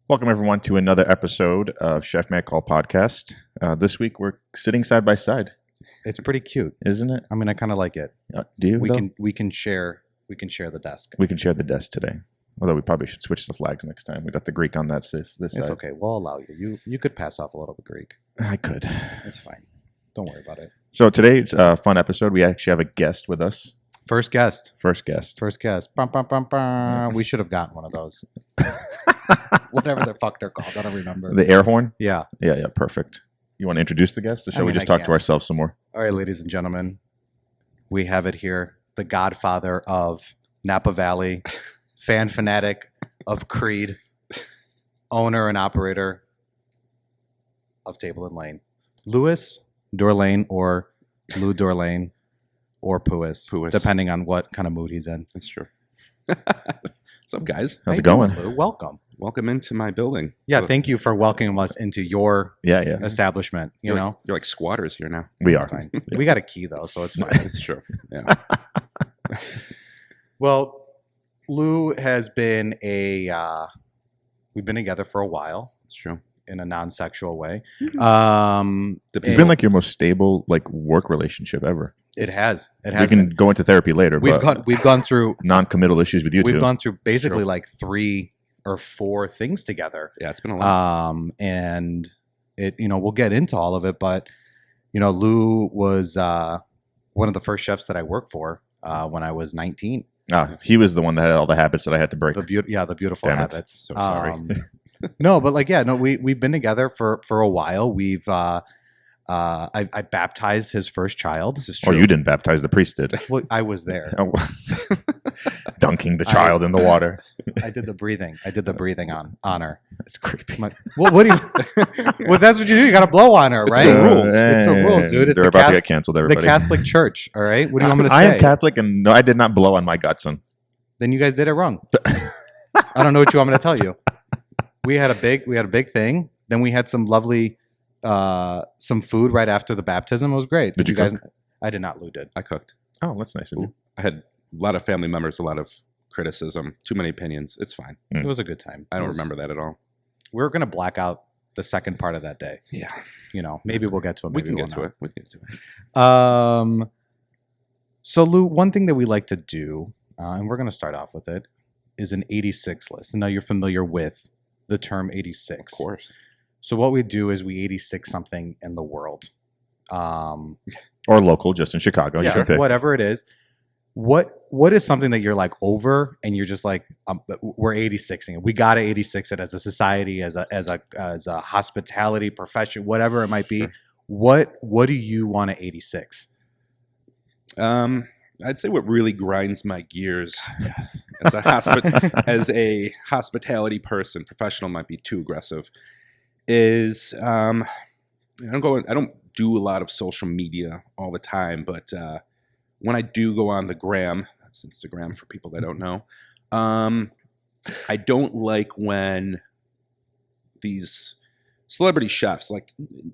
Welcome, everyone, to another episode of Chef Matt Call Podcast. This week, we're sitting side by side. It's pretty cute, isn't it? I mean, I kind of like it. Do you? We can share the desk. We can share the desk today. Although we probably should switch the flags next time. We got the Greek on that this side. It's okay. We'll allow you. You could pass off a little bit Greek. I could. It's fine. Don't worry about it. So today's a fun episode. We actually have a guest with us. First guest. Bum, bum, bum, bum. We should have gotten one of those. Whatever the fuck they're called. I don't remember. The air horn? Yeah. Yeah. Perfect. You want to introduce the guest, or shall we just talk to ourselves some more? All right, ladies and gentlemen. We have it here. The Godfather of Napa Valley. Fan fanatic of Creed. Owner and operator of Table and Lane. Louis Dourlain, or Lou Dourlain, or Puis, depending on what kind of mood he's in. That's true. What's up, guys? How's it going? Lou? Welcome into my building. Yeah, thank you for welcoming us into your establishment. You're know, you're like squatters here now. We are. Fine. We got a key though, so it's fine. It's true. Yeah. Well, Lou has been we've been together for a while. It's true. In a non-sexual way. It's been like your most stable work relationship ever. It has. We can go into therapy later. We've gone through non-committal issues with you two. We've gone through basically like 3 or 4 things together. Yeah, it's been a lot. And it, we'll get into all of it, but Lou was one of the first chefs that I worked for when I was 19. He was the one that had all the habits that I had to break. The beautiful Damn habits. So sorry. No, but we've been together for a while. We've I baptized his first child. This is true. Or you didn't baptize, the priest did. Well, I was there. Dunking the child in the water. I did the breathing on her. It's creepy. What do you? Well, that's what you do. You got to blow on her, right? It's the rules. It's the rules, dude. It's They're about to get canceled. Everybody. The Catholic Church. All right. What do you want me to say? I am Catholic, and no, I did not blow on my godson. Then you guys did it wrong. I don't know what you want me to tell you. We had a big thing. Then we had some lovely, some food right after the baptism. It was great. Did you guys? I did not. Lou did. I cooked. Oh, that's nice of you. I had a lot of family members, a lot of criticism, too many opinions. It's fine. It was a good time. I don't remember that at all. We were gonna black out the second part of that day. Yeah. Maybe we'll get to it. We can get to it. So Lou, one thing that we like to do, and we're gonna start off with it, is an 86 list. And now you're familiar with the term 86. Of course. So what we do is we 86 something in the world. Or local, just in Chicago. Yeah, whatever it is. What is something that you're like over and you're just like, we're 86ing it. We got to 86 it as a society, as a hospitality profession, whatever it might be. Sure. What do you want to 86? I'd say what really grinds my gears, yes, as a hospitality person, professional might be too aggressive, is I don't do a lot of social media all the time, but when I do go on the gram, that's Instagram for people that don't know, I don't like when these celebrity chefs, and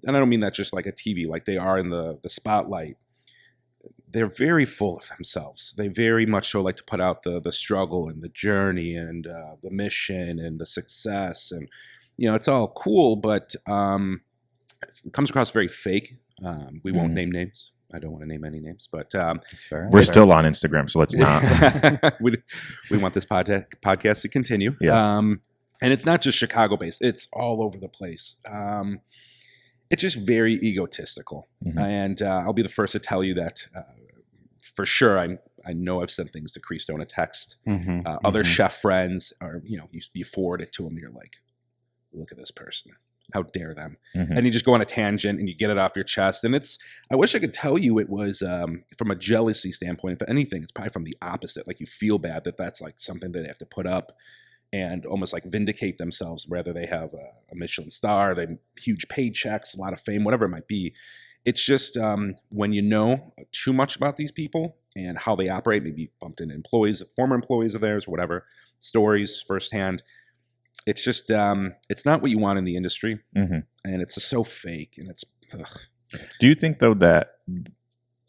I don't mean that just like a TV, like they are in the spotlight. They're very full of themselves. They very much so like to put out the struggle and the journey and the mission and the success. And, it's all cool, but it comes across very fake. We won't name names. I don't want to name any names, but that's fair. We're still on Instagram, so let's not. we want this podcast to continue. Yeah. And it's not just Chicago-based. It's all over the place. It's just very egotistical. Mm-hmm. And I'll be the first to tell you that for sure I know I've sent things to Christo and Tex. Other chef friends, or you forward it to them. You're like, look at this person. How dare them? And you just go on a tangent and you get it off your chest. And I wish I could tell you it was from a jealousy standpoint. If anything, it's probably from the opposite. Like you feel bad that's like something that they have to put up and almost like vindicate themselves, whether they have a Michelin star, they have huge paychecks, a lot of fame, whatever it might be. It's just when you know too much about these people and how they operate, maybe bumped into employees, former employees of theirs, whatever, stories firsthand. It's just, it's not what you want in the industry. And it's just so fake. And it's, ugh. Do you think, though, that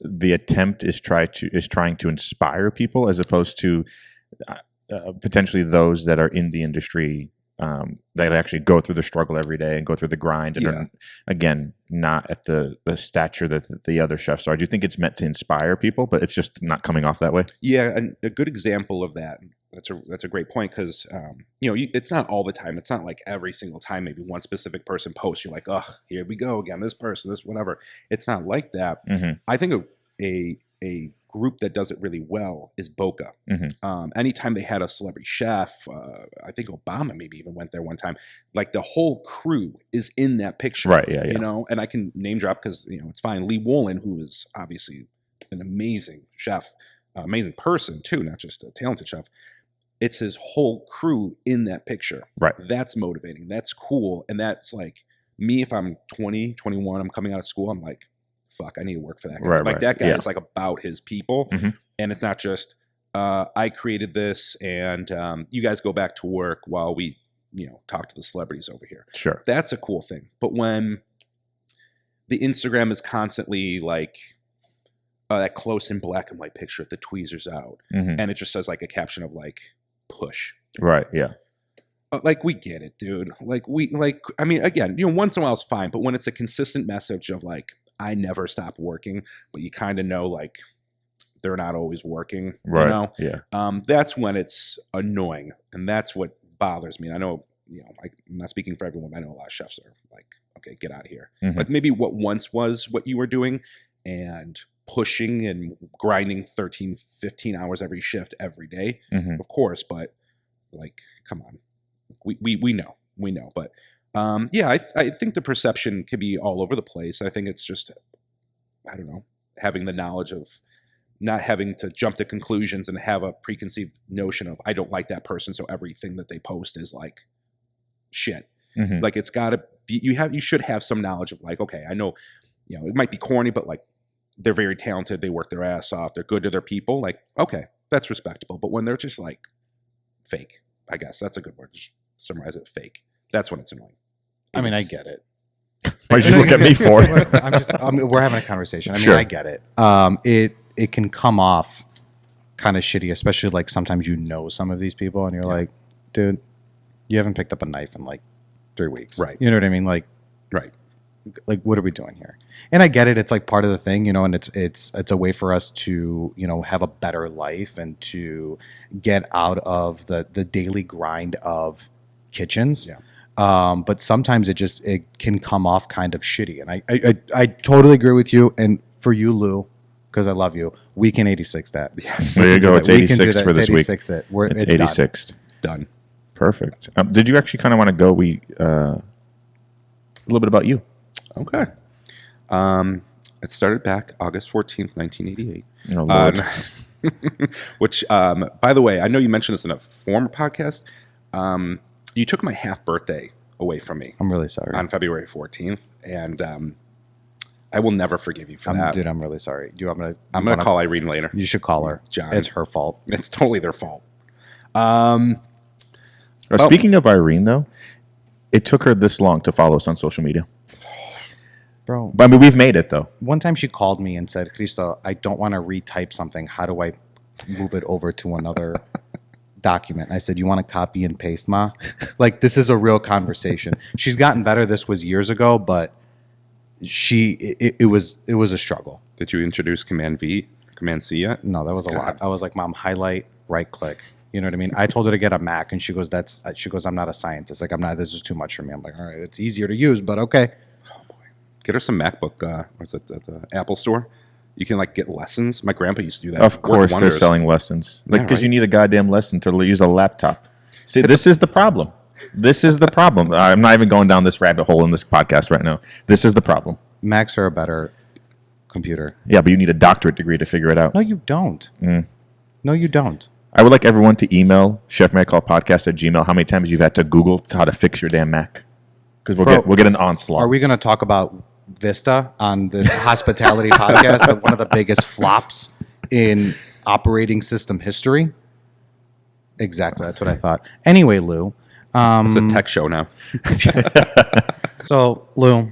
the attempt is trying to inspire people as opposed to potentially those that are in the industry that actually go through the struggle every day and go through the grind and Yeah. are, again, not at the stature that the other chefs are. Do you think it's meant to inspire people, but it's just not coming off that way? Yeah, and a good example of that. That's a great point because it's not all the time. It's not like every single time. Maybe one specific person posts, you're like, oh, here we go again. This person, this whatever. It's not like that. Mm-hmm. I think a group that does it really well is Boca. Mm-hmm. Anytime they had a celebrity chef, I think Obama maybe even went there one time. Like the whole crew is in that picture, Right? Yeah. you know. And I can name drop because it's fine. Lee Wolin, who is obviously an amazing chef, amazing person too, not just a talented chef. It's his whole crew in that picture. Right. That's motivating. That's cool. And that's like me, if I'm 20, 21, I'm coming out of school, I'm like, fuck, I need to work for that guy. Right, like right. that guy Yeah. is like about his people. Mm-hmm. And it's not just, I created this and you guys go back to work while we, talk to the celebrities over here. Sure. That's a cool thing. But when the Instagram is constantly like, that close in black and white picture with the tweezers out, Mm-hmm. and it just says like a caption of like, push. Right. Yeah. Like we get it, dude. I mean, again, once in a while it's fine, but when it's a consistent message of like, I never stop working, but you kind of know like they're not always working, Right. Yeah. that's when it's annoying, and that's what bothers me. And I know, I'm not speaking for everyone. I know a lot of chefs are like, okay, get out of here. Mhm. Like maybe what once was what you were doing and pushing and grinding 13, 15 hours every shift every day, Mhm. of course, but like, come on. We know, but I think the perception can be all over the place. I think it's just, I don't know, having the knowledge of not having to jump to conclusions and have a preconceived notion of I don't like that person, so everything that they post is like shit. Mhm. Like it's got to be, you should have some knowledge of like, okay, I know, it might be corny, but like they're very talented, they work their ass off, they're good to their people. Like, okay, that's respectable. But when they're just like fake, I guess that's a good word. Just summarize it, fake. That's when it's annoying. I mean, I get it. What did you look at me for? We're having a conversation. I mean, Sure. I get it. It can come off kind of shitty, especially like sometimes some of these people and you're like, dude, you haven't picked up a knife in like 3 weeks. Right. You know what I mean? Like, Right. like what are we doing here? And I get it. It's like part of the thing, and it's a way for us to, have a better life and to get out of the daily grind of kitchens. Yeah. But sometimes it can come off kind of shitty. And I totally agree with you. And for you, Lou, because I love you, we can 86 that. Yes. There you go. It's We can do 86 that. for It's this week. 86 it. It's done. 86. Done. Perfect. Did you actually kind of want to go? A little bit about you. Okay. It started back August 14th, 1988. Oh, Lord. Which, by the way, I know you mentioned this in a former podcast. You took my half birthday away from me I'm really sorry. on February 14th, and I will never forgive you for that. Dude, I'm really sorry. I'm going to call Irene later. You should call her. John. It's her fault. It's totally their fault. Speaking of Irene, though, it took her this long to follow us on social media. Bro, But I mean, we've made it, though. one time she called me and said, Christo, I don't want to retype something. How do I move it over to another document? I said, you want to copy and paste, Ma? Like, this is a real conversation. She's gotten better. This was years ago, but it was a struggle. Did you introduce Command C yet? No, that was a lot. I was like, Mom, highlight, right click. You know what I mean? I told her to get a Mac, and she goes, I'm not a scientist. Like, I'm not, this is too much for me. I'm like, all right, it's easier to use, but okay. Get her some MacBook. What's it? The Apple store. You can like get lessons. My grandpa used to do that. Of Worked course, they're wonders. selling lessons. Like, Yeah, because right. you need a goddamn lesson to use a laptop. See, this is the problem. This is the problem. I'm not even going down this rabbit hole in this podcast right now. This is the problem. Macs are a better computer. Yeah, but you need a doctorate degree to figure it out. No, you don't. No, you don't. I would like everyone to email chefmacallpodcast@gmail how many times you've had to Google how to fix your damn Mac. Because we'll get an onslaught. Are we going to talk about Vista on the hospitality podcast, one of the biggest flops in operating system history? Exactly. That's what I thought. Anyway, Lou. It's a tech show now. So, Lou,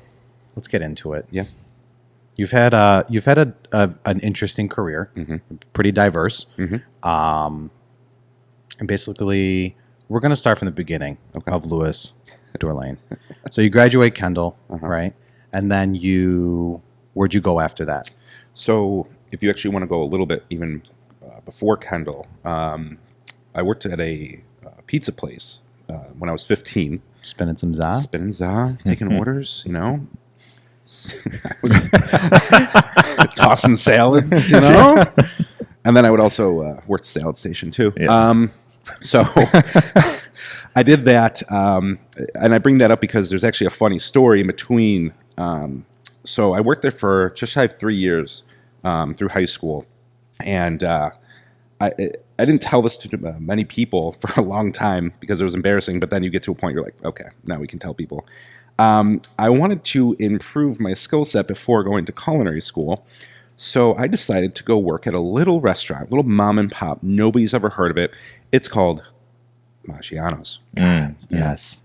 let's get into it. Yeah. You've had an interesting career, pretty diverse. And basically, we're going to start from the beginning of Louis Dourlain. So you graduate Kendall, right? And then where'd you go after that? So if you actually want to go a little bit even before Kendall, I worked at a pizza place when I was 15. Spinning some za? Spinning za, taking orders, you know. I was tossing salads, you know. And then I would also work the salad station too. Yeah. So I did that, and I bring that up because there's actually a funny story in between. So I worked there for just shy of 3 years through high school, and I didn't tell this to many people for a long time because it was embarrassing. But then you get to a point you're like, okay, now we can tell people. I wanted to improve my skill set before going to culinary school. So I decided to go work at a little restaurant, little mom and pop. Nobody's ever heard of it. It's called Maggiano's. Yes.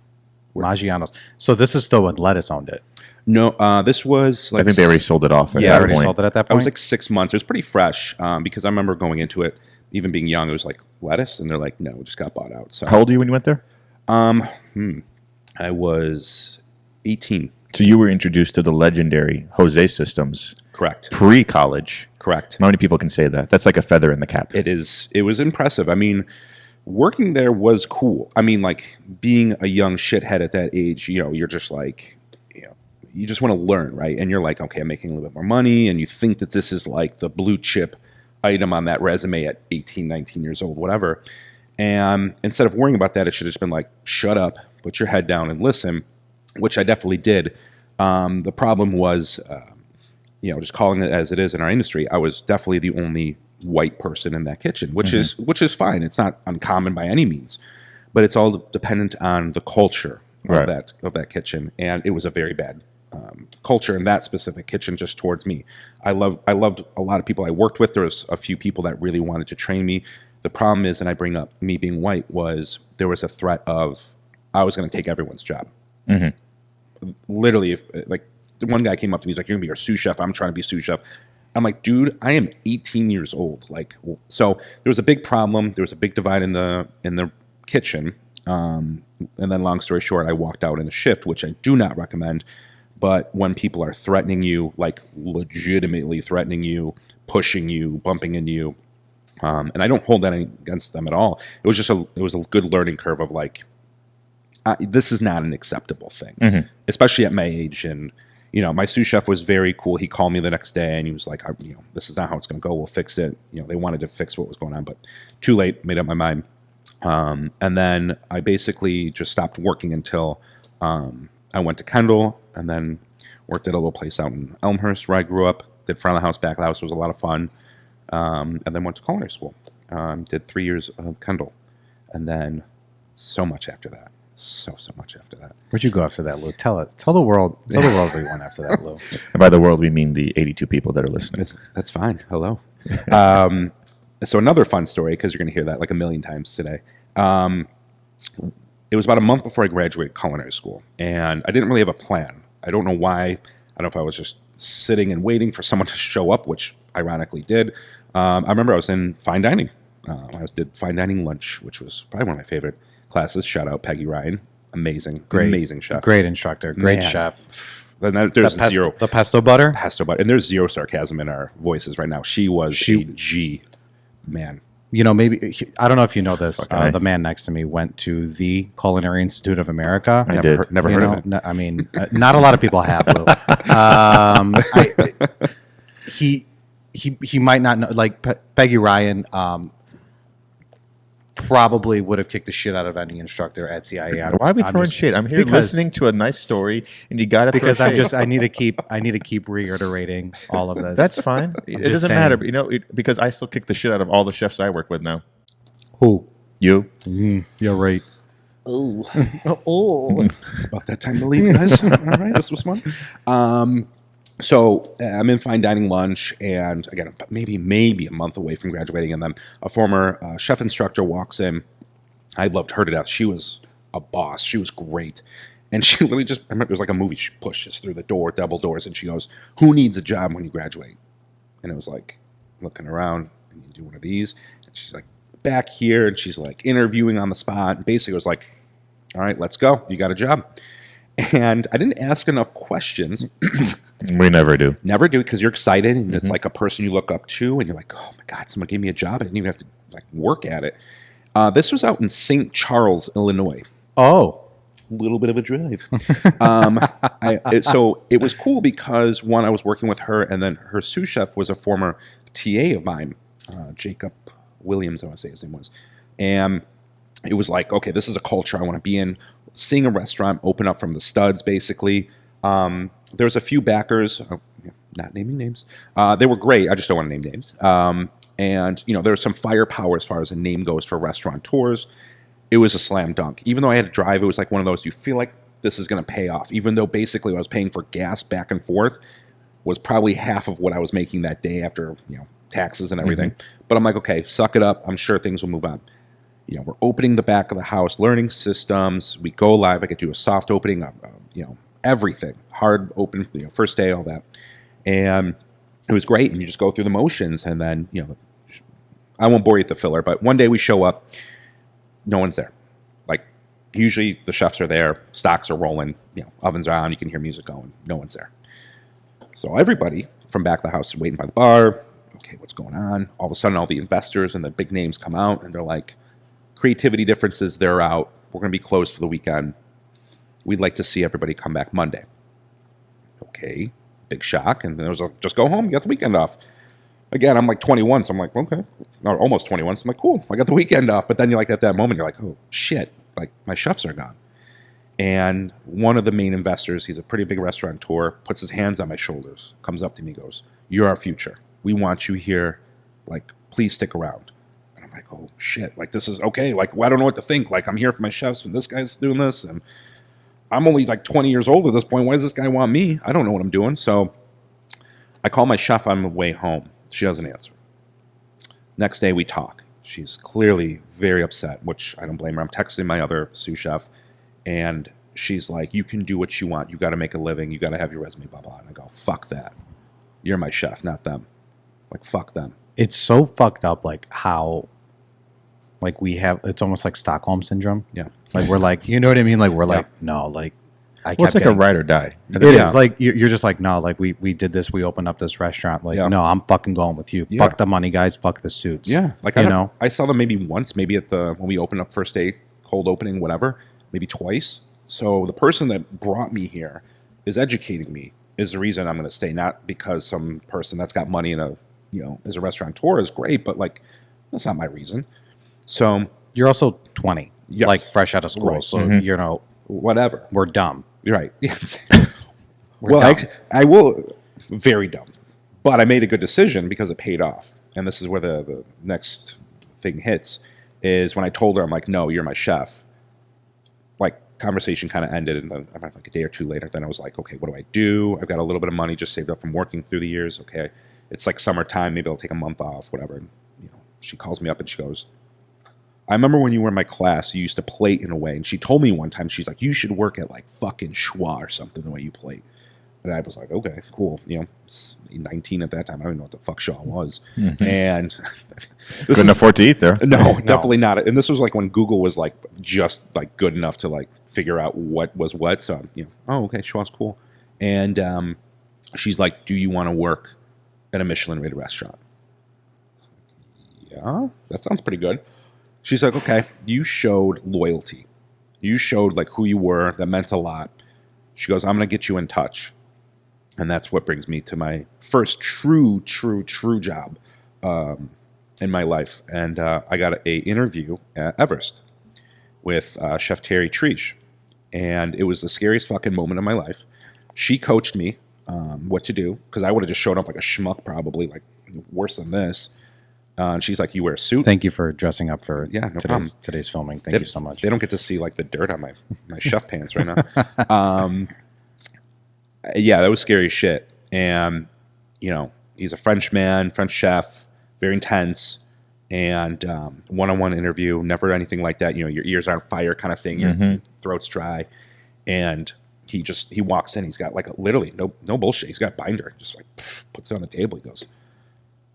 Maggiano's. So this is still when Lettuce owned it. No, this was like... I think they already sold it off at Yeah, that already point. sold it at that I point. was like 6 months. It was pretty fresh because I remember going into it, even being young, it was like, lettuce? And they're like, no, it just got bought out. So How old were you when you went there? I was 18. So you were introduced to the legendary Jose systems Correct. pre-college. Correct. How many people can say that? That's like a feather in the cap. It was impressive. I mean, working there was cool. I mean, like being a young shithead at that age, you know, you're just like, you know, you just want to learn, right? And you're like, okay, I'm making a little bit more money. And you think that this is like the blue chip item on that resume at 18, 19 years old, whatever. And instead of worrying about that, it should have just been like, shut up, put your head down and listen, which I definitely did. The problem was, you know, just calling it as it is in our industry, I was definitely the only white person in that kitchen, which is fine. It's not uncommon by any means, but it's all dependent on the culture of that kitchen, and it was a very bad culture in that specific kitchen just towards me. I loved a lot of people I worked with. There was a few people that really wanted to train me. The problem is, and I bring up me being white, was there was a threat of I was going to take everyone's job. Literally, if like one guy came up to me, he's like, "You're gonna be our sous chef." I'm trying to be sous chef. I'm like, dude, I am 18 years old. Like, so there was a big problem. There was a big divide in the kitchen. And then, long story short, I walked out in a shift, which I do not recommend. But when people are threatening you, like legitimately threatening you, pushing you, bumping into you, and I don't hold that against them at all. It was just a good learning curve of like, this is not an acceptable thing, especially at my age. And you know, my sous chef was very cool. He called me the next day and he was like, you know, this is not how it's going to go. We'll fix it. You know, they wanted to fix what was going on, but too late. Made up my mind. And then I basically just stopped working until I went to Kendall, and then worked at a little place out in Elmhurst where I grew up. Did front of the house, back of the house. It was a lot of fun. And then went to culinary school. Did 3 years of Kendall, and then so much after that. So much after that. Where'd you go after that, Lou? Tell the world where you went after that, Lou. And by the world, we mean the 82 people that are listening. That's fine. Hello. So another fun story, because you're going to hear that like a million times today. It was about a month before I graduated culinary school, and I didn't really have a plan. I don't know why. I don't know if I was just sitting and waiting for someone to show up, which ironically did. I remember I was in fine dining. I did fine dining lunch, which was probably one of my favorite classes. Shout out Peggy Ryan. Amazing chef. Great instructor. Great Man. chef. And there's zero The pesto butter? pesto butter. And there's zero sarcasm in our voices right now. She was a G. Man. You know, maybe, I don't know if you know this. Okay. The man next to me went to the Culinary Institute of America. I did. Never heard of it. I mean, not a lot of people have, Lou. He might not know. Like Peggy Ryan probably would have kicked the shit out of any instructor at CIA. Why are we throwing shade? I'm here listening to a nice story, and you got to because throw shade. I need to keep reiterating all of this. That's fine. It doesn't saying. matter. But, you know, because I still kick the shit out of all the chefs I work with now. Who? You? You're right. Oh. It's about that time to leave, guys. All right. This was fun. So I'm in fine dining lunch, and again, maybe a month away from graduating, and then a former chef instructor walks in. I loved her to death. She was a boss. She was great. And she literally just, I remember it was like a movie. She pushes through the door, double doors, and she goes, "Who needs a job when you graduate?" And it was like, looking around, and you do one of these. And she's like, back here, and she's like interviewing on the spot. And basically, it was like, all right, let's go. You got a job. And I didn't ask enough questions. We never do. Never do, because you're excited, and it's like a person you look up to, and you're like, oh my God, someone gave me a job. I didn't even have to like work at it. This was out in St. Charles, Illinois. Oh. A little bit of a drive. So it was cool because, one, I was working with her, and then her sous chef was a former TA of mine, Jacob Williams, I want to say his name was. And it was like, okay, this is a culture I want to be in. Seeing a restaurant open up from the studs, basically. There was a few backers, not naming names. They were great. I just don't want to name names. And, you know, there was some firepower as far as a name goes for restaurateurs. It was a slam dunk. Even though I had to drive, it was like one of those, you feel like this is going to pay off. Even though basically what I was paying for gas back and forth was probably half of what I was making that day after, you know, taxes and everything. But I'm like, okay, suck it up. I'm sure things will move on. You know, we're opening the back of the house, learning systems. We go live. I could do a soft opening, you know, everything. Hard open, you know, first day, all that. And it was great. And you just go through the motions. And then, you know, I won't bore you with the filler, but one day we show up. No one's there. Like, usually the chefs are there. Stocks are rolling. You know, ovens are on. You can hear music going. No one's there. So everybody from back of the house is waiting by the bar. Okay, what's going on? All of a sudden, all the investors and the big names come out, and they're like, creativity differences, they're out. We're going to be closed for the weekend. We'd like to see everybody come back Monday. Okay, big shock. And there was a, just go home, you got the weekend off. Again, I'm like 21, so I'm like, okay. Or almost 21, so I'm like, cool, I got the weekend off. But then you're like, at that moment, you're like, oh, shit, like my chefs are gone. And one of the main investors, he's a pretty big restaurateur, puts his hands on my shoulders, comes up to me, goes, you're our future. We want you here. Like, please stick around. I'm like, oh, shit. Like, this is okay. Like, well, I don't know what to think. Like, I'm here for my chefs, and this guy's doing this. And I'm only like 20 years old at this point. Why does this guy want me? I don't know what I'm doing. So I call my chef on the way home. She doesn't answer. Next day, we talk. She's clearly very upset, which I don't blame her. I'm texting my other sous chef, and she's like, you can do what you want. You got to make a living. You got to have your resume, blah, blah. And I go, fuck that. You're my chef, not them. Like, fuck them. It's so fucked up, like, how... Like, we have, it's almost like Stockholm syndrome. Yeah. Like, we're like, you know what I mean? Like, we're like, no, like, It's like a ride or die. It is. Like, you're just like, no, like, we did this, we opened up this restaurant. Like, no, I'm fucking going with you. Fuck the money, guys. Fuck the suits. Yeah. Like, I saw them maybe once, maybe at when we opened up first day, cold opening, whatever, maybe twice. So the person that brought me here is educating me, is the reason I'm going to stay. Not because some person that's got money and is a restaurateur is great, but like, that's not my reason. So you're also 20, yes, like fresh out of school. Right. So, whatever. We're dumb. You're right. I will, very dumb, but I made a good decision because it paid off. And this is where the next thing hits is when I told her, I'm like, no, you're my chef. Like, conversation kind of ended, and then like a day or two later, then I was like, okay, what do I do? I've got a little bit of money just saved up from working through the years. Okay. It's like summertime. Maybe I'll take a month off, whatever. And, she calls me up and she goes, I remember when you were in my class, you used to plate in a way. And she told me one time, she's like, you should work at like fucking schwa or something the way you plate. And I was like, okay, cool. 19 at that time. I don't even know what the fuck schwa was. And couldn't afford to eat there. No, definitely not. And this was like when Google was like just like good enough to like figure out what was what. So, oh, okay, schwa's cool. And she's like, do you want to work at a Michelin-rated restaurant? Yeah, that sounds pretty good. She's like, okay, you showed loyalty. You showed like who you were. That meant a lot. She goes, I'm going to get you in touch. And that's what brings me to my first true job in my life. And I got an interview at Everest with Chef Terry Treach. And it was the scariest fucking moment of my life. She coached me what to do, because I would have just showed up like a schmuck probably, like worse than this. And she's like, you wear a suit? Thank you for dressing up for no today's filming. Thank you so much. They don't get to see like the dirt on my chef pants right now. Yeah, that was scary as shit. And, he's a French chef, very intense. And one-on-one interview, never anything like that. Your ears are on fire kind of thing. Your throat's dry. And he walks in. He's got like literally no bullshit. He's got a binder. Just like puts it on the table. He goes,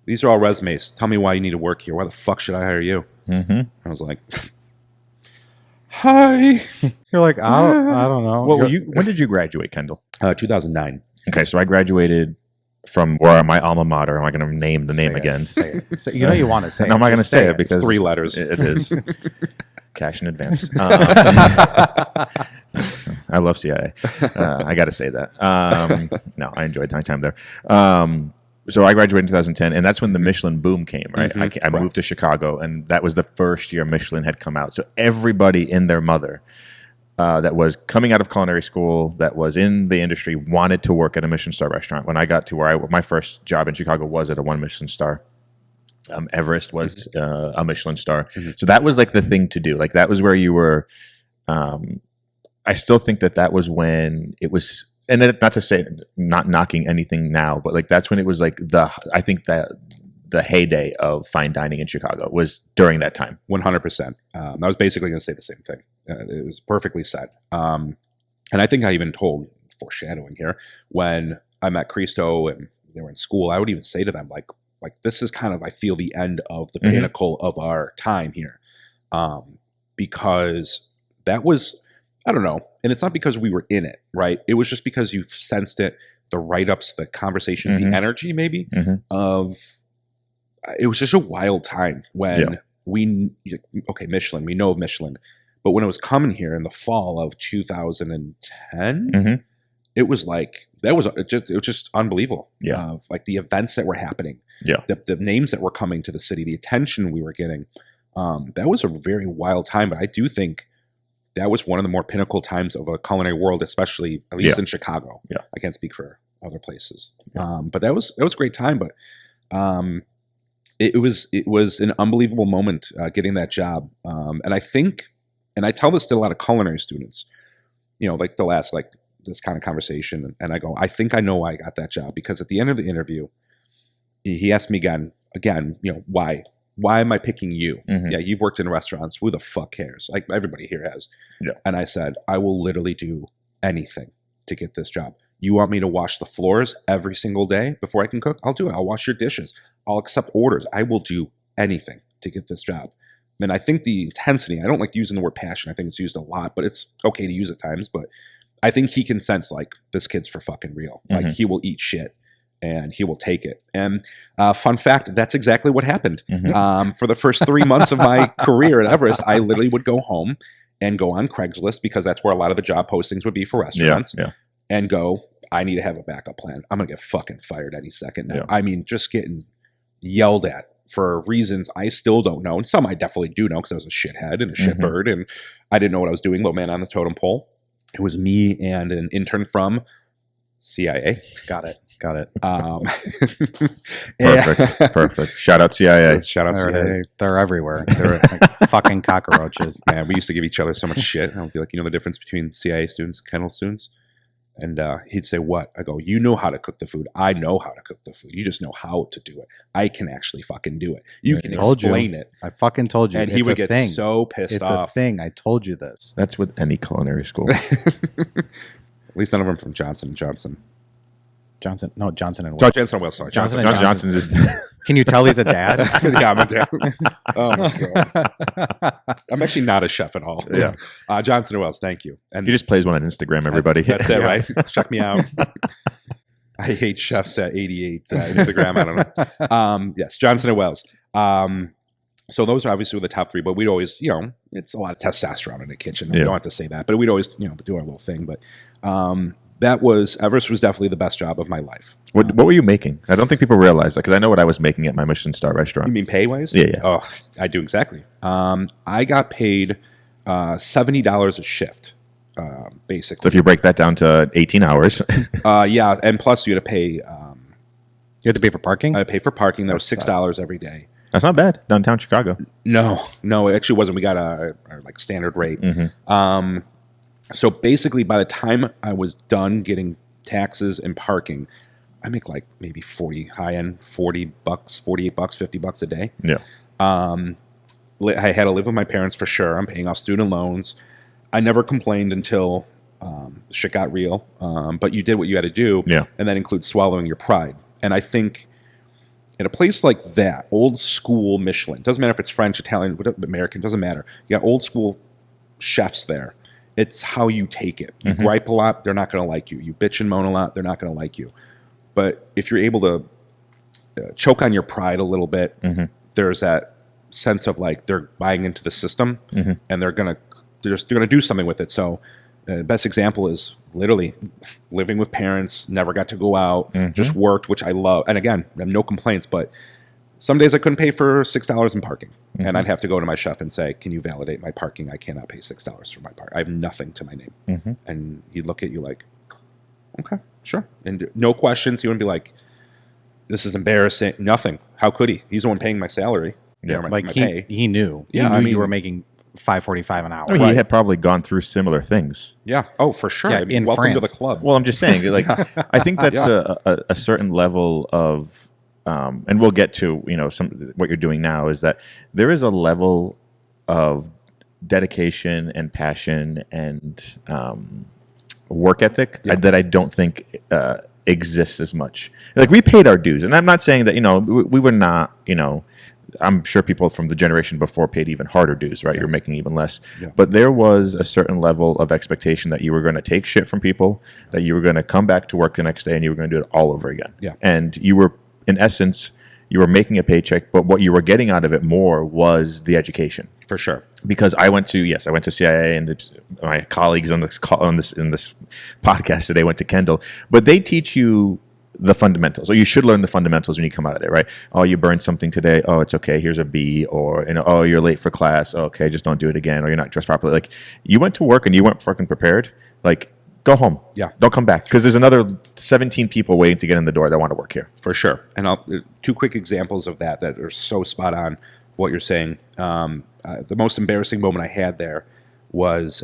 these are all resumes. Tell me why you need to work here. Why the fuck should I hire you? Mm-hmm. I was like, hi. You're like, I don't know. Well, when did you graduate, Kendall? 2009. Okay, so I graduated from where my alma mater. Am I going to name the name Say it. again? Say it. You know you want to say No, it. I'm not going to Just say it because 3 letters. It is cash in advance. I love CIA. I got to say that. No, I enjoyed my time there. So I graduated in 2010, and that's when the Michelin boom came, right? I moved to Chicago, and that was the first year Michelin had come out. So everybody and their mother that was coming out of culinary school, that was in the industry, wanted to work at a Michelin star restaurant. When I got to where my first job in Chicago was at a 1 Michelin star. Everest was a Michelin star. So that was like the thing to do. Like that was where you were. I still think that was when it was, and not to say not knocking anything now, but like that's when it was like I think that the heyday of fine dining in Chicago was during that time. 100%. I was basically going to say the same thing. It was perfectly said. And I think I even told, foreshadowing here, when I met Christo and they were in school, I would even say to them, like this is kind of, I feel, the end of the pinnacle of our time here. Because that was, I don't know, and it's not because we were in it, right? It was just because you sensed it, the write-ups, the conversations, the energy maybe of, it was just a wild time when Michelin, we know of Michelin, but when it was coming here in the fall of 2010, it was like, it was just unbelievable. Yeah. Like the events that were happening, the names that were coming to the city, the attention we were getting. That was a very wild time, but I do think that was one of the more pinnacle times of a culinary world, especially at least in Chicago. Yeah. I can't speak for other places. But that was a great time. But it was an unbelievable moment getting that job. And I think, and I tell this to a lot of culinary students, like the last, like this kind of conversation. And I go, I think I know why I got that job, because at the end of the interview, he asked me again, why am I picking you? Yeah, you've worked in restaurants. Who the fuck cares? Like everybody here has. Yeah. And I said, I will literally do anything to get this job. You want me to wash the floors every single day before I can cook? I'll do it. I'll wash your dishes. I'll accept orders. I will do anything to get this job. And I think the intensity, I don't like using the word passion. I think it's used a lot, but it's okay to use at times. But I think he can sense like this kid's for fucking real. Like he will eat shit. And he will take it. And fun fact, that's exactly what happened. For the first 3 months of my career at Everest, I literally would go home and go on Craigslist, because that's where a lot of the job postings would be for restaurants, and go, I need to have a backup plan. I'm going to get fucking fired any second now. I mean, just getting yelled at for reasons I still don't know. And some I definitely do know, because I was a shithead and a shitbird, and I didn't know what I was doing, low man on the totem pole. It was me and an intern from CIA. Got it. Perfect. Shout out CIA. Shout out CIA. They're everywhere. They're like fucking cockroaches. Man, we used to give each other so much shit. I would be like, the difference between CIA students, Kendall students? And he'd say, what? I go, you know how to cook the food. I know how to cook the food. You just know how to do it. I can actually fucking do it. You can explain it. I fucking told you. And he would get so pissed off. It's a thing. I told you this. That's with any culinary school. At least none of them from Johnson & Johnson. Johnson and Wales. Johnson and Wales, sorry. Johnson is. Can you tell he's a dad? Yeah, I'm a dad. Oh my God. I'm actually not a chef at all. Yeah. Johnson and Wales, thank you. And He just plays one on Instagram, everybody. That's it, right? Check me out. I hate chefs at 88 Instagram. I don't know. Yes, Johnson and Wales. So those are obviously the top 3, but we'd always, it's a lot of testosterone in the kitchen. We don't have to say that, but we'd always, do our little thing. But Everest was definitely the best job of my life. What were you making? I don't think people realize that, because I know what I was making at my Michelin star restaurant. You mean pay-wise? Yeah. Oh, I do exactly. I got paid $70 a shift, basically. So if you break that down to 18 hours. Yeah, and plus you had to pay... You had to pay for parking? I had to pay for parking. That was $6 every day. That's not bad. Downtown Chicago. No, it actually wasn't. We got our like standard rate. So basically, by the time I was done getting taxes and parking, I make like maybe 40 high end, $40, $48, $50 a day. Yeah. I had to live with my parents for sure. I'm paying off student loans. I never complained until shit got real. But you did what you had to do. Yeah. And that includes swallowing your pride. And I think, In a place like that, old school Michelin, doesn't matter if it's French, Italian, American, doesn't matter. You got old school chefs there. It's how you take it. You gripe a lot, they're not going to like you. You bitch and moan a lot, they're not going to like you. But if you're able to choke on your pride a little bit, there's that sense of like they're buying into the system and they're going to do something with it. So the best example is literally living with parents, never got to go out, just worked, which I love. And again, I have no complaints, but some days I couldn't pay for $6 in parking. And I'd have to go to my chef and say, can you validate my parking? I cannot pay $6 for my park. I have nothing to my name. And he'd look at you like, okay, sure. And no questions. He wouldn't be like, this is embarrassing. Nothing. How could he? He's the one paying my salary. Yeah, my he pay. he knew. Yeah, He knew I mean, you were making $5.45 an hour. I mean, he had probably gone through similar things. Yeah. Oh, for sure. Yeah, I mean, in welcome to the France. club. Well, I'm just saying, like, I think that's a certain level of, and we'll get to, you know, what you're doing now is that there is a level of dedication and passion and work ethic that I don't think exists as much. Like, we paid our dues, and I'm not saying that, you know, we were not, you know, I'm sure people from the generation before paid even harder dues, right? You're making even less. Yeah. But there was a certain level of expectation that you were going to take shit from people, that you were going to come back to work the next day and you were going to do it all over again. Yeah. And you were, in essence, you were making a paycheck, but what you were getting out of it more was the education. For sure. Because I went to CIA, and my colleagues on this podcast today went to Kendall, but they teach you the fundamentals, or you should learn the fundamentals when you come out of there, right? Oh, you burned something today. Oh, it's okay. Here's a B. Or, you know, oh, you're late for class. Oh, okay, just don't do it again. Or you're not dressed properly. Like, you went to work and you weren't fucking prepared. Like, go home. Yeah, don't come back, because there's another 17 people waiting to get in the door that want to work here. For sure. And two quick examples of that are so spot on what you're saying. The most embarrassing moment I had there was.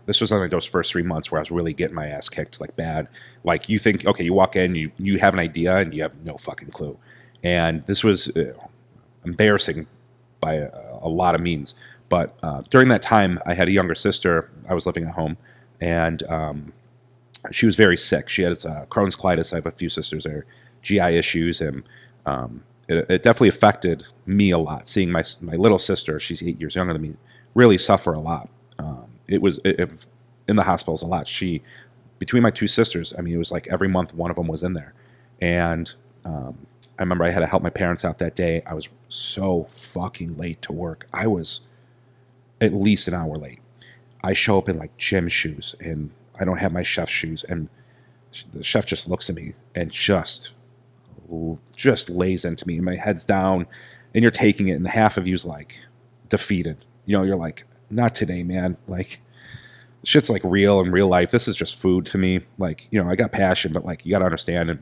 This was like those first 3 months where I was really getting my ass kicked, like bad. Like, you think, okay, you walk in, you have an idea, and you have no fucking clue. And this was embarrassing by a lot of means. But during that time, I had a younger sister. I was living at home, and she was very sick. She had Crohn's colitis. I have a few sisters that are GI issues, and it definitely affected me a lot. Seeing my little sister, she's 8 years younger than me, really suffer a lot. It was in the hospitals a lot. Between my two sisters, I mean, it was like every month one of them was in there. And I remember I had to help my parents out that day. I was so fucking late to work. I was at least an hour late. I show up in like gym shoes, and I don't have my chef's shoes. And the chef just looks at me and just lays into me. And my head's down, and you're taking it, and half of you's like defeated. You know, you're like, not today, man. Like, shit's like real in real life. This is just food to me. Like, you know, I got passion, but like, you got to understand. And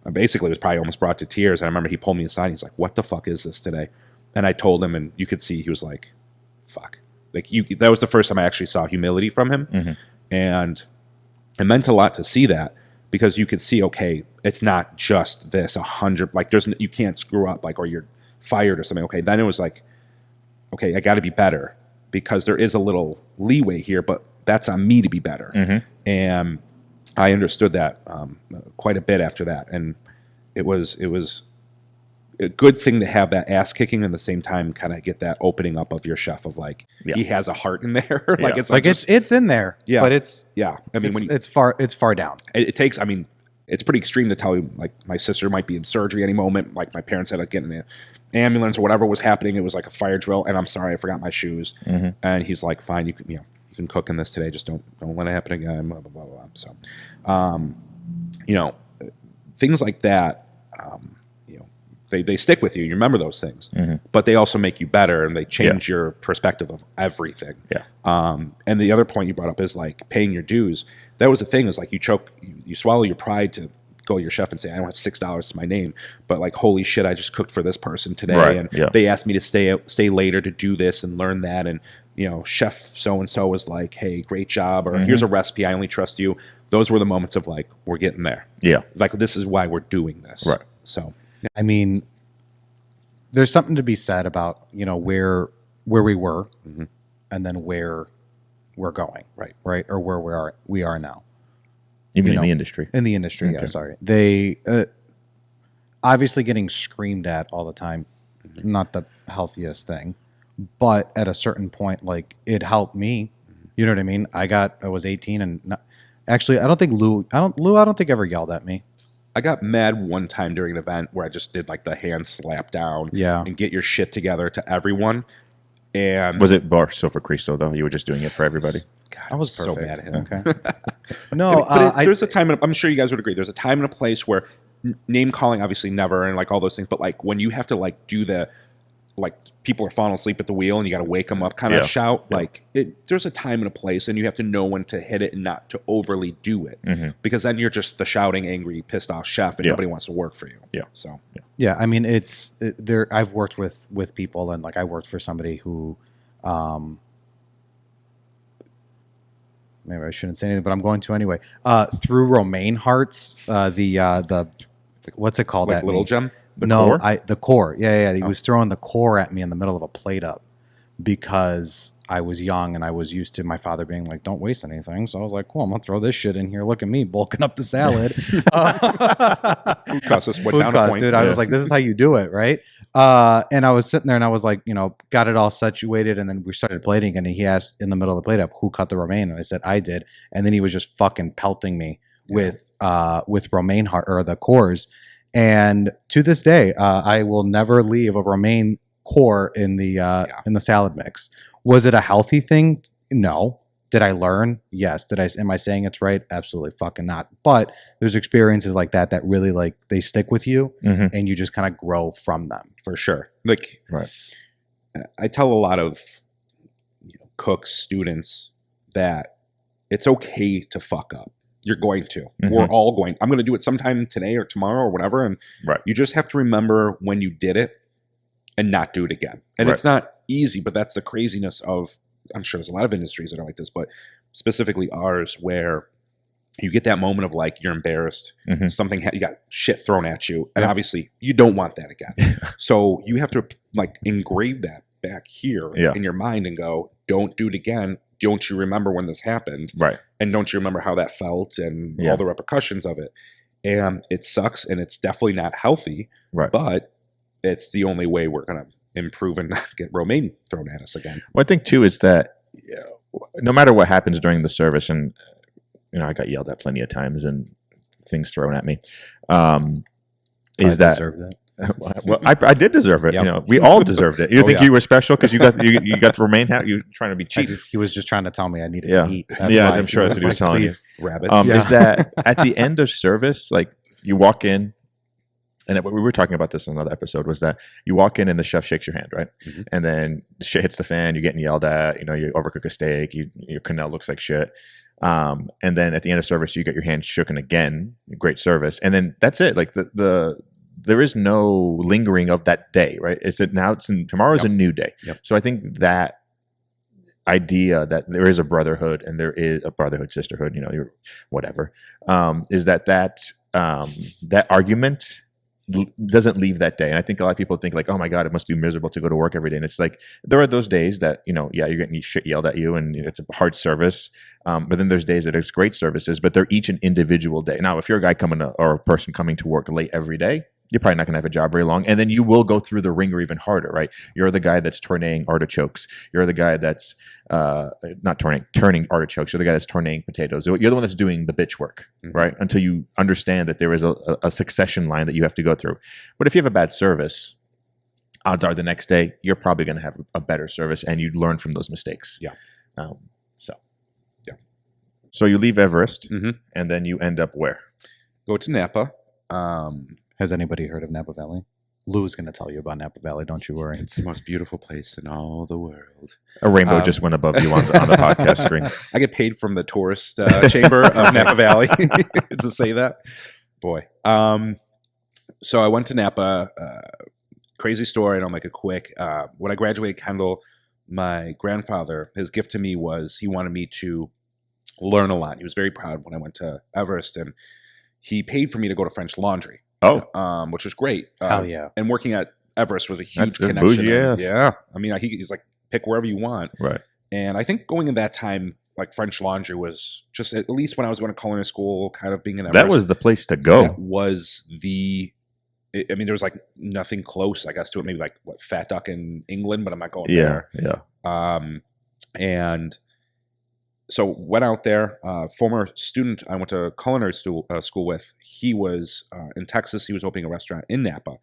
I basically was probably almost brought to tears. And I remember he pulled me aside. He's like, what the fuck is this today? And I told him, and you could see he was like, fuck. Like, that was the first time I actually saw humility from him. And it meant a lot to see that, because you could see, okay, it's not just this 100, like you can't screw up, like, or you're fired or something. Okay. Then it was like, okay, I got to be better, because there is a little leeway here, but that's on me to be better. And I understood that quite a bit after that. And it was a good thing to have that ass kicking, and at the same time kind of get that opening up of your chef of like, he has a heart in there. Like, it's like it's in there, but it's I mean, it's far down. It takes, I mean, it's pretty extreme to tell you, like, my sister might be in surgery any moment. Like, my parents had to get in an ambulance or whatever was happening. It was like a fire drill, and I'm sorry, I forgot my shoes. And he's like, fine, you can cook in this today. Just don't let it happen again. Blah blah blah blah. So, you know, things like that. You know, they stick with you. You remember those things, but they also make you better, and they change your perspective of everything. And the other point you brought up is like paying your dues. That was the thing, is like you swallow your pride to go to your chef and say, I don't have $6 to my name, but like, holy shit, I just cooked for this person today. And they asked me to stay later to do this and learn that. And, you know, chef so-and-so was like, hey, great job. Or here's a recipe. I only trust you. Those were the moments of like, we're getting there. Yeah. Like, this is why we're doing this. Right. So, I mean, there's something to be said about, you know, where we were and then where we're going. Right. Or where we are now. You mean in the industry? In the industry, okay. Yeah, sorry. obviously getting screamed at all the time, not the healthiest thing, but at a certain point, like it helped me. You know what I mean? I was 18 and actually, I don't think Lou ever yelled at me. I got mad one time during an event where I just did like the hand slap down and get your shit together to everyone. And was it bar so for Christo though? You were just doing it for everybody. God, I was so perfect. mad at him. Okay. No, there's a time. I'm sure you guys would agree. There's a time and a place where name calling, obviously, never, and like all those things. But like when you have to like do the like people are falling asleep at the wheel and you got to wake them up kind of shout. Yeah. Like there's a time and a place, and you have to know when to hit it and not to overly do it, because then you're just the shouting, angry, pissed off chef, and nobody wants to work for you. Yeah. So yeah, I mean there. I've worked with people, and like I worked for somebody who. Maybe I shouldn't say anything, but I'm going to anyway. Through romaine hearts, the what's it called? Like at Little me? Gem? Core? The core. Yeah. He was throwing the core at me in the middle of a plate up because I was young and I was used to my father being like, "Don't waste anything." So I was like, "Cool, I'm gonna throw this shit in here. Look at me bulking up the salad." Food costs us went down a point, dude. I was like, "This is how you do it, right?" And I was sitting there and I was like, got it all situated, and then we started plating, and he asked in the middle of the plate up, "Who cut the romaine?" And I said, "I did." And then he was just fucking pelting me with romaine heart or the cores. And to this day, I will never leave a romaine core in the salad mix. Was it a healthy thing? No. Did I learn? Yes. Am I saying it's right? Absolutely fucking not. But there's experiences like that really like they stick with you, and you just kind of grow from them. For sure. Like, right. I tell a lot of cooks, students that it's okay to fuck up. You're going to. We're all going. I'm going to do it sometime today or tomorrow or whatever. And you just have to remember when you did it and not do it again. And it's not easy, but that's the craziness of, I'm sure there's a lot of industries that are like this, but specifically ours, where you get that moment of like, you're embarrassed, something, you got shit thrown at you. And obviously you don't want that again. So you have to like engrave that back here in your mind and go, don't do it again. Don't you remember when this happened? Right. And don't you remember how that felt and all the repercussions of it? And it sucks, and it's definitely not healthy. Right. But it's the only way we're going to improve and not get romaine thrown at us again. Well, I think too is that no matter what happens during the service, and I got yelled at plenty of times and things thrown at me, is that. Well, I did deserve it. Yep. We all deserved it. You think you were special because you got the romaine hat? You trying to be cheap? He was just trying to tell me I needed to eat. I'm sure that's what he was telling you. Rabbit. Is that at the end of service, like you walk in, and we were talking about this in another episode, was that you walk in and the chef shakes your hand, right? And then the shit hits the fan. You're getting yelled at. You overcook a steak. Your quenelle looks like shit. And then at the end of service, you get your hand shooken again. Great service, and then that's it. Like there is no lingering of that day, right? Tomorrow's a new day. Yep. So I think that idea that there is a brotherhood and there is a brotherhood, sisterhood, whatever, is that argument doesn't leave that day. And I think a lot of people think like, oh my God, it must be miserable to go to work every day. And it's like, there are those days that, you're getting shit yelled at you and it's a hard service. But then there's days that it's great services, but they're each an individual day. Now, if you're a guy or a person coming to work late every day, you're probably not going to have a job very long. And then you will go through the ringer even harder, right? You're the guy that's tourneing artichokes. You're the guy that's turning artichokes. You're the guy that's tourneing potatoes. You're the one that's doing the bitch work, right? Until you understand that there is a succession line that you have to go through. But if you have a bad service, odds are the next day, you're probably going to have a better service and you'd learn from those mistakes. Yeah. So you leave Everest and then you end up where? Go to Napa. Has anybody heard of Napa Valley? Lou's going to tell you about Napa Valley. Don't you worry. It's the most beautiful place in all the world. A rainbow just went above you on the podcast screen. I get paid from the tourist chamber of Napa Valley to say that. Boy. So I went to Napa. Crazy story, and I'll make it quick. When I graduated Kendall, my grandfather, his gift to me was he wanted me to learn a lot. He was very proud when I went to Everest, and he paid for me to go to French Laundry. Which was great. Hell yeah. And working at Everest was a huge That's connection. Bougie AF. Yeah. I mean, he's like, pick wherever you want. Right. And I think going in that time, like French Laundry was just, at least when I was going to culinary school, kind of being in Everest. That was the place to go. That was I mean, there was like nothing close, I guess, to it. Maybe like what, Fat Duck in England, but I'm not going Yeah, there. yeah. And so went out there. Former student I went to culinary school with. He was in Texas. He was opening a restaurant in Napa.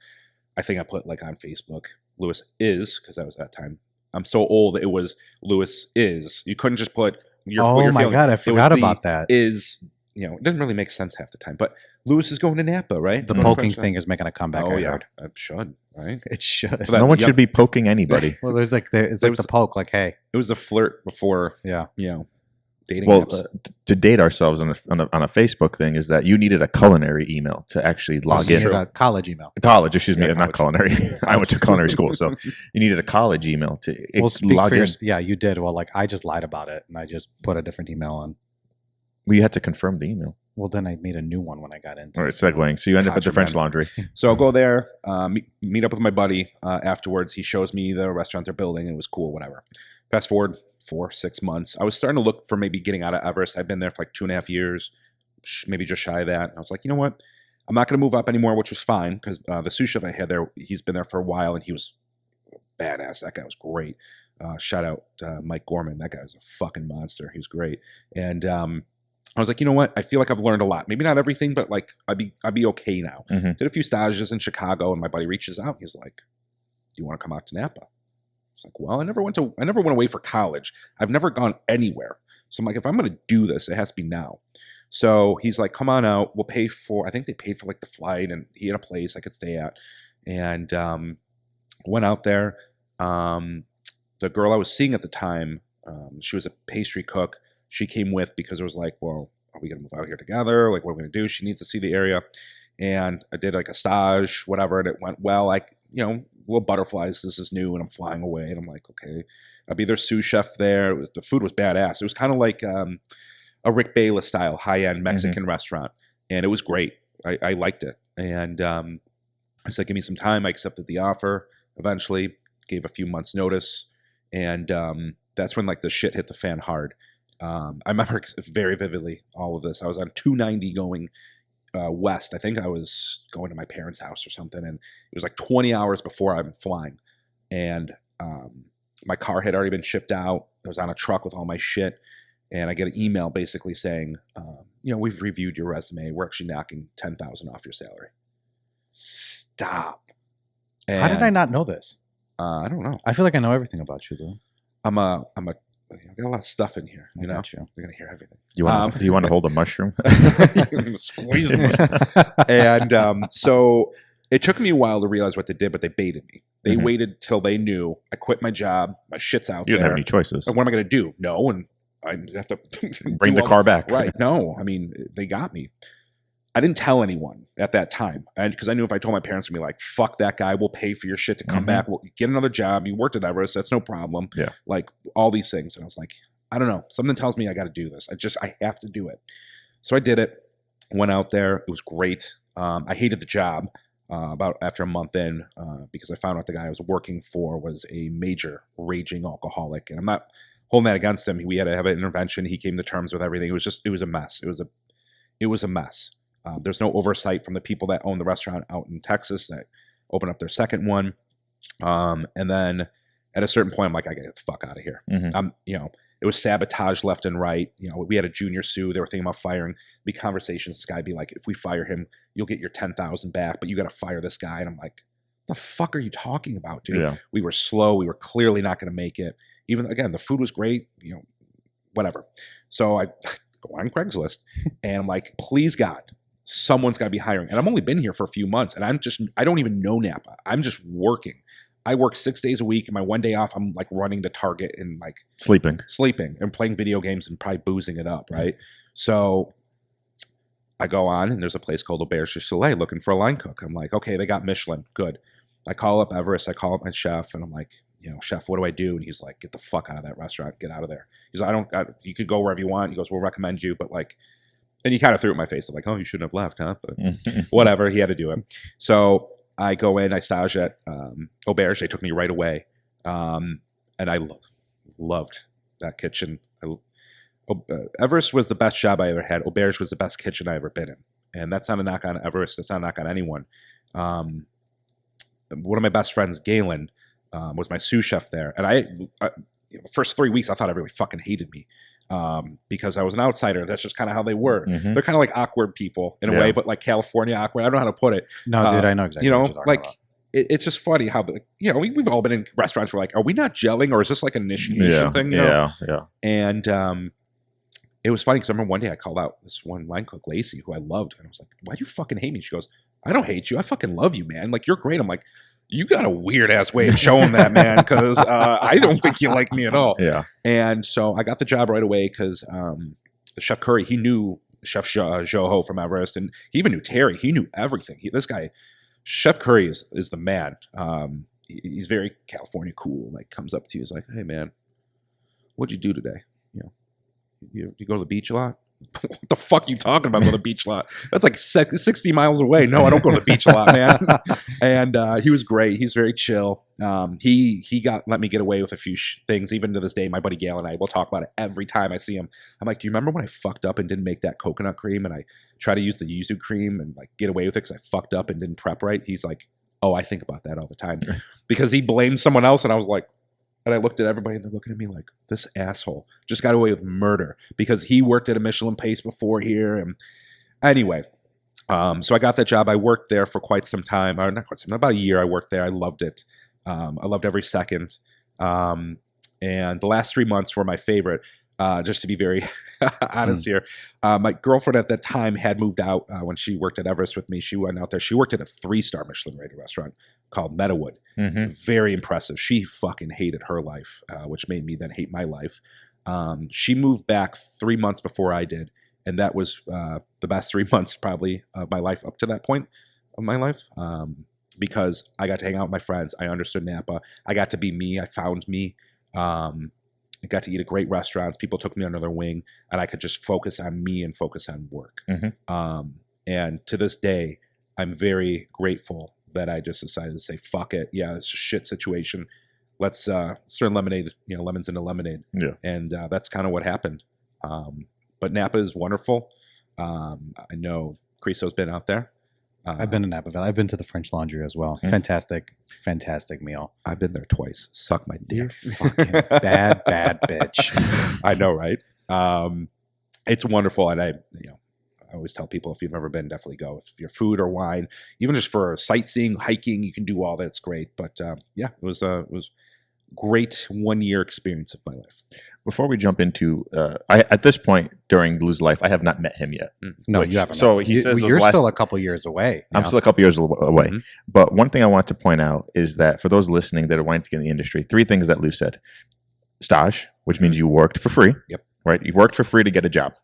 I think I put like on Facebook, Lewis is, because that was that time. I'm so old. It was Lewis is. You couldn't just put Oh my feeling. God, I forgot about that. Is, it doesn't really make sense half the time. But Lewis is going to Napa, right? The poking thing is making a comeback. Oh I yeah, heard. it should, right? It should. So that No one young- should be poking anybody. Well, there's like it's like was- the poke. Like, hey, It was the flirt before, yeah. Dating Well, apps. to date ourselves on a Facebook thing is that you needed a culinary email to actually log You in. need a college email. College, excuse me, Yeah, not culinary. I went to culinary school, so you needed a college email to Well, speak log for in. yeah, you did. Well, like I just lied about it and I just put a different email on. We had to confirm the email. Well, then I made a new one when I got into All right, segueing. So you end up at the French Laundry. So I'll go there, meet up with my buddy afterwards. He shows me the restaurant they're building. And it was cool, whatever. Fast forward 4-6 months. I was starting to look for maybe getting out of Everest. I've been there for like 2.5 years, maybe just shy of that. And I was like, you know what? I'm not going to move up anymore, which was fine because the sous chef I had there, he's been there for a while and he was badass. That guy was great. Shout out Mike Gorman. That guy was a fucking monster. He was great. And I was like, you know what? I feel like I've learned a lot. Maybe not everything, but like I'd be okay now. Mhm. Did a few stages in Chicago, and my buddy reaches out. He's like, "Do you want to come out to Napa?" I was like, "Well, I never went away for college. I've never gone anywhere. So I'm like, if I'm going to do this, it has to be now." So he's like, "Come on out. We'll pay for." I think they paid for like the flight, and he had a place I could stay at, and went out there. The girl I was seeing at the time, she was a pastry cook. She came with because it was like, well, are we going to move out here together? Like, what are we going to do? She needs to see the area. And I did like a stage, whatever, and it went well. Like, little butterflies. This is new, and I'm flying away. And I'm like, okay, I'll be their sous chef there. The food was badass. It was kind of like a Rick Bayless style high-end Mexican restaurant. And it was great. I liked it. And I said, give me some time. I accepted the offer eventually, gave a few months notice. And that's when like the shit hit the fan hard. I remember very vividly all of this. I was on 290 going west. I think I was going to my parents' house or something, and it was like 20 hours before I'm flying. And my car had already been shipped out. I was on a truck with all my shit, and I get an email basically saying, we've reviewed your resume. We're actually knocking $10,000 off your salary. Stop. And, How did I not know this? I don't know. I feel like I know everything about you, though. I've got a lot of stuff in here. I got you. You're gonna hear everything. Do you want to hold a mushroom? Squeeze them. And so it took me a while to realize what they did, but they baited me. They waited till they knew I quit my job. My shit's out You there. didn't have any choices. And what am I going to do? No, and I have to Bring the car back. Right? No, I mean they got me. I didn't tell anyone at that time because I knew if I told my parents, would be like, "Fuck that guy. We'll pay for your shit to come back. We'll get another job. You worked at Everest. That's no problem." Yeah. Like all these things, and I was like, I don't know. Something tells me I got to do this. I have to do it. So I did it. Went out there. It was great. I hated the job about after a month in because I found out the guy I was working for was a major raging alcoholic, and I'm not holding that against him. We had to have an intervention. He came to terms with everything. It was a mess. It was a mess. There's no oversight from the people that own the restaurant out in Texas that opened up their second one. And then at a certain point, I'm like, I gotta get the fuck out of here. It was sabotage left and right. We had a junior sous. They were thinking about firing. Be conversations. This guy be like, if we fire him, you'll get your 10,000 back, but you got to fire this guy. And I'm like, the fuck are you talking about, dude? Yeah. We were slow. We were clearly not going to make it. Even again, the food was great, whatever. So I go on Craigslist and I'm like, please God, someone's got to be hiring. And I've only been here for a few months and I don't even know Napa. I'm just working. I work 6 days a week, and my one day off, I'm like running to Target and like Sleeping and playing video games and probably boozing it up, right? So I go on, and there's a place called Auberge du Soleil looking for a line cook. I'm like, okay, they got Michelin, good. I call up Everest, I call up my chef, and I'm like, chef, what do I do? And he's like, get the fuck out of that restaurant, get out of there. He's like, you could go wherever you want. He goes, we'll recommend you, but like, and he kind of threw it in my face. I'm like, oh, you shouldn't have left, huh? But whatever, he had to do it. So I go in, I stage at Auberge. They took me right away. And I loved that kitchen. Everest was the best job I ever had. Auberge was the best kitchen I ever been in. And that's not a knock on Everest. That's not a knock on anyone. One of my best friends, Galen, was my sous chef there. And the first 3 weeks, I thought everybody fucking hated me because I was an outsider. That's just kind of how they were. Mhm. They're kind of like awkward people in a way, but like California awkward. I don't know how to put it. No, dude, I know exactly what you're talking like, about. It's just funny how, we've all been in restaurants where like, are we not gelling or is this like an initiation thing? Yeah. And it was funny because I remember one day I called out this one line cook, Lacey, who I loved. And I was like, why do you fucking hate me? She goes, I don't hate you. I fucking love you, man. Like, you're great. I'm like, you got a weird ass way of showing that, man, because I don't think you like me at all. Yeah. And so I got the job right away because Chef Curry, he knew Chef Joho from Everest, and he even knew Terry. He knew everything. This guy, Chef Curry, is the man. He's very California cool. Like, comes up to you, he's like, hey, man, what'd you do today? You go to the beach a lot? What the fuck are you talking about? Go to the beach a lot? That's like 60 miles away. No, I don't go to the beach a lot, man. And he was great. He's very chill. He let me get away with a few things. Even to this day, my buddy Gail and I will talk about it every time I see him. I'm like, do you remember when I fucked up and didn't make that coconut cream and I try to use the yuzu cream and like get away with it because I fucked up and didn't prep right? He's like, oh, I think about that all the time because he blamed someone else, and I was like. And I looked at everybody and they're looking at me like, this asshole just got away with murder because he worked at a Michelin Pace before here. And anyway, so I got that job. I worked there for quite some time. Or not quite some time, about a year I worked there. I loved it. I loved every second. And the last 3 months were my favorite. Just to be very honest here, my girlfriend at that time had moved out when she worked at Everest with me. She went out there. She worked at a 3-star Michelin rated restaurant called Meadowood. Mm-hmm. Very impressive. She fucking hated her life, which made me then hate my life. She moved back 3 months before I did. And that was the best 3 months probably of my life up to that point of my life. Because I got to hang out with my friends. I understood Napa. I got to be me. I found me. I got to eat at great restaurants. People took me under their wing, and I could just focus on me and focus on work. Mm-hmm. And to this day, I'm very grateful that I just decided to say, fuck it. Yeah, it's a shit situation. Let's turn lemonade, lemons into lemonade. Yeah. And that's kind of what happened. But Napa is wonderful. I know Christo's been out there. I've been to Napa Valley. I've been to the French Laundry as well. Fantastic meal. I've been there twice. Suck my dick. Fucking bad bitch. I know, right? It's wonderful, and I always tell people if you've never been, definitely go. If you're food or wine, even just for sightseeing, hiking, you can do all that. It's great. But it was great 1 year experience of my life. Before we jump into, at this point during Lou's life, I have not met him yet. No, you haven't. So he says you're still a couple years away. I'm still a couple years away. Mm-hmm. But one thing I want to point out is that for those listening that are wanting to get in the industry, 3 things that Lou said: stage, which means you worked for free. Yep. Right. You worked for free to get a job.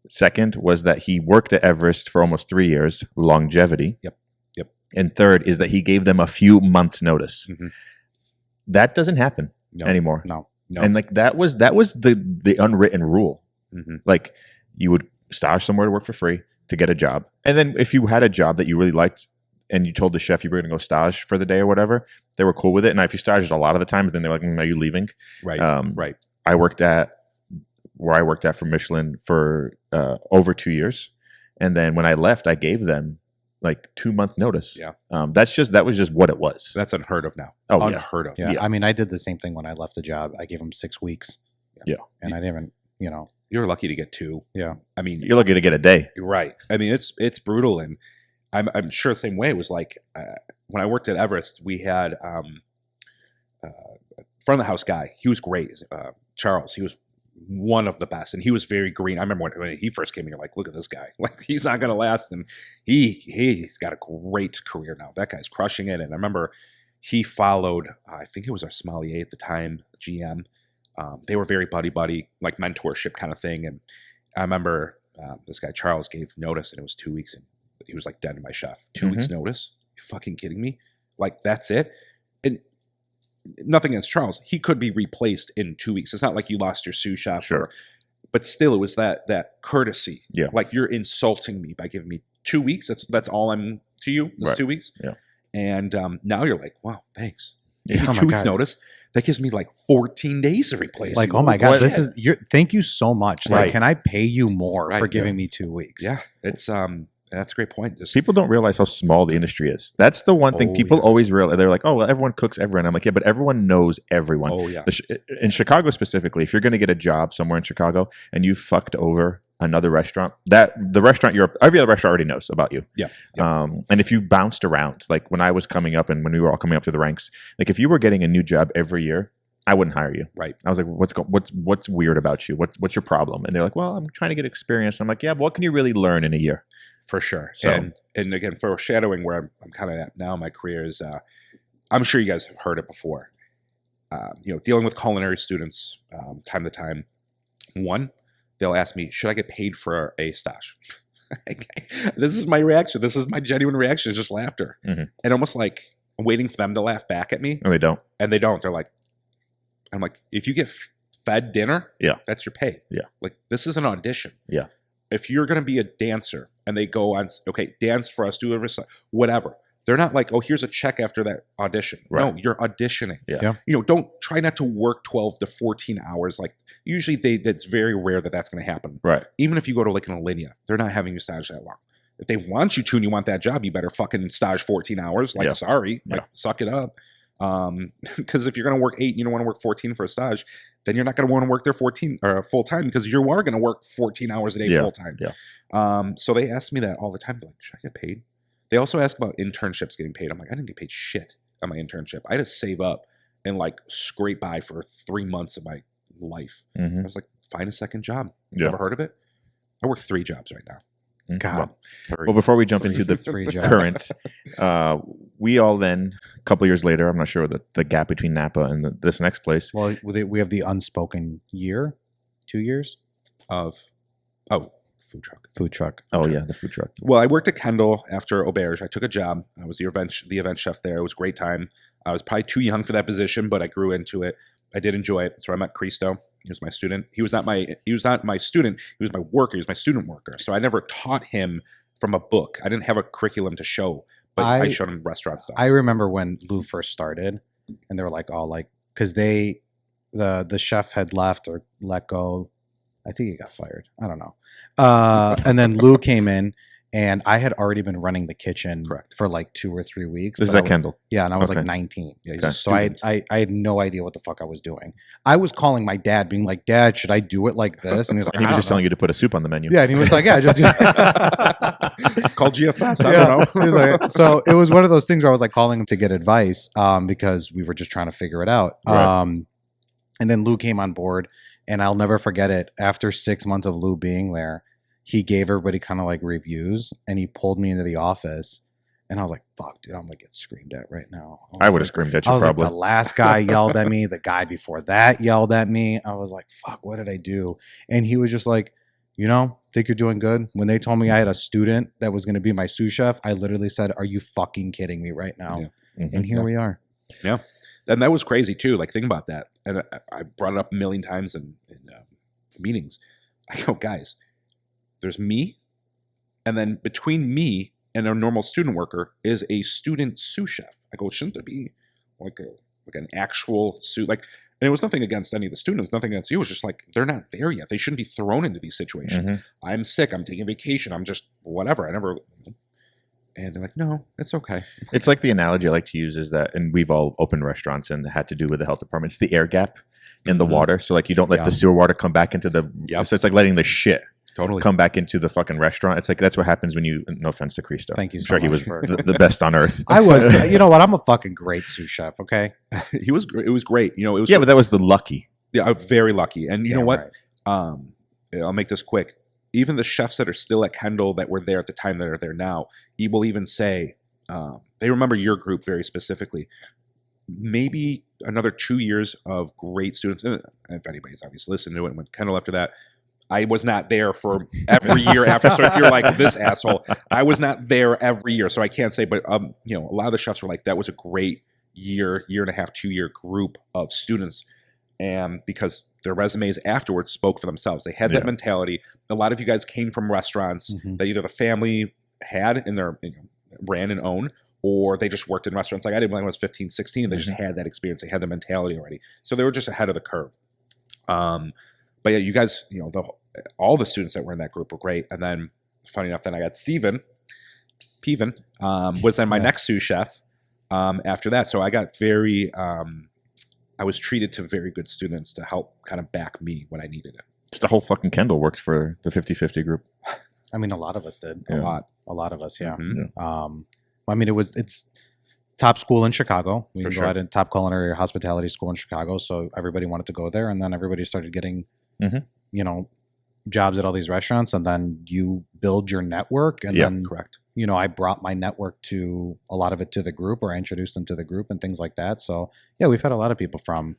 Second was that he worked at Everest for almost 3 years, longevity. Yep. And third is that he gave them a few months' notice. Mm-hmm. That doesn't happen anymore. No. And like that was the unwritten rule. Mm-hmm. Like you would stage somewhere to work for free to get a job, and then if you had a job that you really liked and you told the chef you were going to go stage for the day or whatever, they were cool with it. And if you staged a lot of the times, then they're like, "Are you leaving?" Right. Right. I worked at for Michelin for over 2 years, and then when I left, I gave them like 2-month notice. Yeah. That was just what it was. That's unheard of now. Oh, unheard of. Yeah. Yeah. I mean, I did the same thing when I left a job. I gave them 6 weeks. Yeah. And I didn't, You're lucky to get 2. Yeah. I mean, You're lucky to get a day. you're right. I mean, it's brutal, and I'm sure the same way. It was like when I worked at Everest, we had front of the house guy. He was great, Charles. He was one of the best, and he was very green. I remember when he first came in, you're like, look at this guy. Like, he's not going to last, and he's got a great career now. That guy's crushing it. And I remember he followed, I think it was our sommelier at the time, GM. They were very buddy, like mentorship kind of thing. And I remember this guy, Charles, gave notice, and it was 2 weeks, and he was like dead to my chef. 2 weeks notice? You fucking kidding me? Like, that's it? And nothing against Charles. He could be replaced in 2 weeks. It's not like you lost your sous chef. Sure. But still, it was that courtesy. Yeah. Like, you're insulting me by giving me 2 weeks. That's all I'm to you. That's Right. 2 weeks. Yeah. And now you're like, wow, thanks. Yeah. Give me 2 weeks notice. That gives me like 14 days to replace. Like, you. oh my God, What? thank you so much. Like, Right. can I pay you more Right, for yeah. giving me 2 weeks? Yeah, it's That's a great point. People don't realize how small the industry is. That's the one thing people always realize. They're like, oh, well, everyone cooks everyone. I'm like, yeah, but everyone knows everyone. Oh, yeah. In Chicago specifically, if you're going to get a job somewhere in Chicago and you fucked over another restaurant, that the restaurant every other restaurant already knows about you. Yeah. And if you bounced around, like when I was coming up and when we were all coming up through the ranks, like if you were getting a new job every year, I wouldn't hire you. Right. I was like, what's weird about you? What's your problem? And they're like, well, I'm trying to get experience. I'm like, yeah, but what can you really learn in a year? For sure. So, and again, foreshadowing where I'm kind of at now in my career is, I'm sure you guys have heard it before. Dealing with culinary students time to time. One, they'll ask me, should I get paid for a stage? This is my reaction. This is my genuine reaction. It's just laughter. Mm-hmm. And almost like I'm waiting for them to laugh back at me. No, they don't. And they don't. They're like, I'm like, if you get fed dinner, yeah, that's your pay. Yeah. Like, this is an audition. Yeah. If you're going to be a dancer and they go on, okay, dance for us, do whatever. They're not like, oh, here's a check after that audition. Right. No, you're auditioning. Yeah. Don't try not to work 12 to 14 hours. Like usually that's very rare that's going to happen. Right. Even if you go to like an Alinea, they're not having you stage that long. If they want you to and you want that job, you better fucking stage 14 hours. Like, sorry, like suck it up. Because if you're going to work 8 and you don't want to work 14 for a stage, then you're not going to want to work there 14 or full time because you are going to work 14 hours a day full time. Yeah. So they ask me that all the time. They're like, should I get paid? They also ask about internships getting paid. I'm like, I didn't get paid shit on my internship. I had to save up and like scrape by for 3 months of my life. Mm-hmm. I was like, find a second job. Yeah. Never heard of it? I work 3 jobs right now. God. Well, before we jump into the current, we all then, a couple years later, I'm not sure the gap between Napa and this next place. Well, we have the unspoken year, 2 years of, food truck. Oh, yeah, the food truck. Well, I worked at Kendall after Auberge. I took a job. I was the event chef there. It was a great time. I was probably too young for that position, but I grew into it. I did enjoy it. That's where I met Christo. He was my student. He was not my student. He was my worker. He was my student worker. So I never taught him from a book. I didn't have a curriculum to show, but I showed him restaurant stuff. I remember when Lou first started, and they were like, because the chef had left or let go. I think he got fired. I don't know. And then Lou came in, and I had already been running the kitchen for like 2 or 3 weeks. This is at Kendall. Yeah, and I was like 19. Yeah, so I had no idea what the fuck I was doing. I was calling my dad, being like, "Dad, should I do it like this?" And he was like, and he was just telling you to put a soup on the menu. Yeah, and he was like, "Yeah, just do call GFS." I don't know. Like, so it was one of those things where I was like calling him to get advice because we were just trying to figure it out. Right. And then Lou came on board, and I'll never forget it. After 6 months of Lou being there, he gave everybody kind of like reviews, and he pulled me into the office, and I was like, fuck, dude, I'm going to get screamed at right now. I would have screamed at you probably. Like, the last guy yelled at me. The guy before that yelled at me. I was like, fuck, what did I do? And he was just like, think you're doing good. When they told me I had a student that was going to be my sous chef, I literally said, are you fucking kidding me right now? Yeah. Mm-hmm. And here we are. Yeah. And that was crazy too. Like, think about that. And I brought it up a million times in meetings. I go, guys, there's me, and then between me and a normal student worker is a student sous chef. I go, shouldn't there be like an actual sous? Like, and it was nothing against any of the students, nothing against you. It was just like, they're not there yet. They shouldn't be thrown into these situations. Mm-hmm. I'm sick. I'm taking vacation. I'm just whatever. And they're like, no, it's okay. It's like the analogy I like to use is that, and we've all opened restaurants and had to do with the health department. It's the air gap in the water. So like you don't let the sewer water come back into the, so it's like letting the shit come back into the fucking restaurant. It's like, that's what happens when you, no offense to Christo. Thank you I'm so sure much he was the best on earth. I was, you know what? I'm a fucking great sous chef. Okay. He was great. It was great. It was but that was the lucky. Yeah. I'm very lucky. And you know what? Right. I'll make this quick. Even the chefs that are still at Kendall that were there at the time that are there now, he will even say, they remember your group very specifically. Maybe another 2 years of great students. And if anybody's obviously listened to it, when Kendall after that, I was not there for every year after. So if you're like this asshole, I was not there every year. So I can't say, but a lot of the chefs were like, that was a great year and a half, 2 year group of students. And because their resumes afterwards spoke for themselves. They had that mentality. A lot of you guys came from restaurants that either the family had in their ran and owned, or they just worked in restaurants like I did when I was 15, 16. They just had that experience. They had the mentality already. So they were just ahead of the curve. But yeah, you guys, all the students that were in that group were great. And then funny enough, then I got Steven, Peven, was then my next sous chef after that. So I got very, I was treated to very good students to help kind of back me when I needed it. Just the whole fucking Kendall worked for the 50/50 group. I mean, a lot of us did. Yeah. A lot of us, yeah. Mm-hmm. I mean, it's top school in Chicago. We For can sure. go ahead and top culinary or hospitality school in Chicago. So everybody wanted to go there, and then everybody started getting, you know, jobs at all these restaurants, and then you build your network, and then Correct. You know, I brought my network to a lot of it to the group, or I introduced them to the group and things like that. So yeah, we've had a lot of people from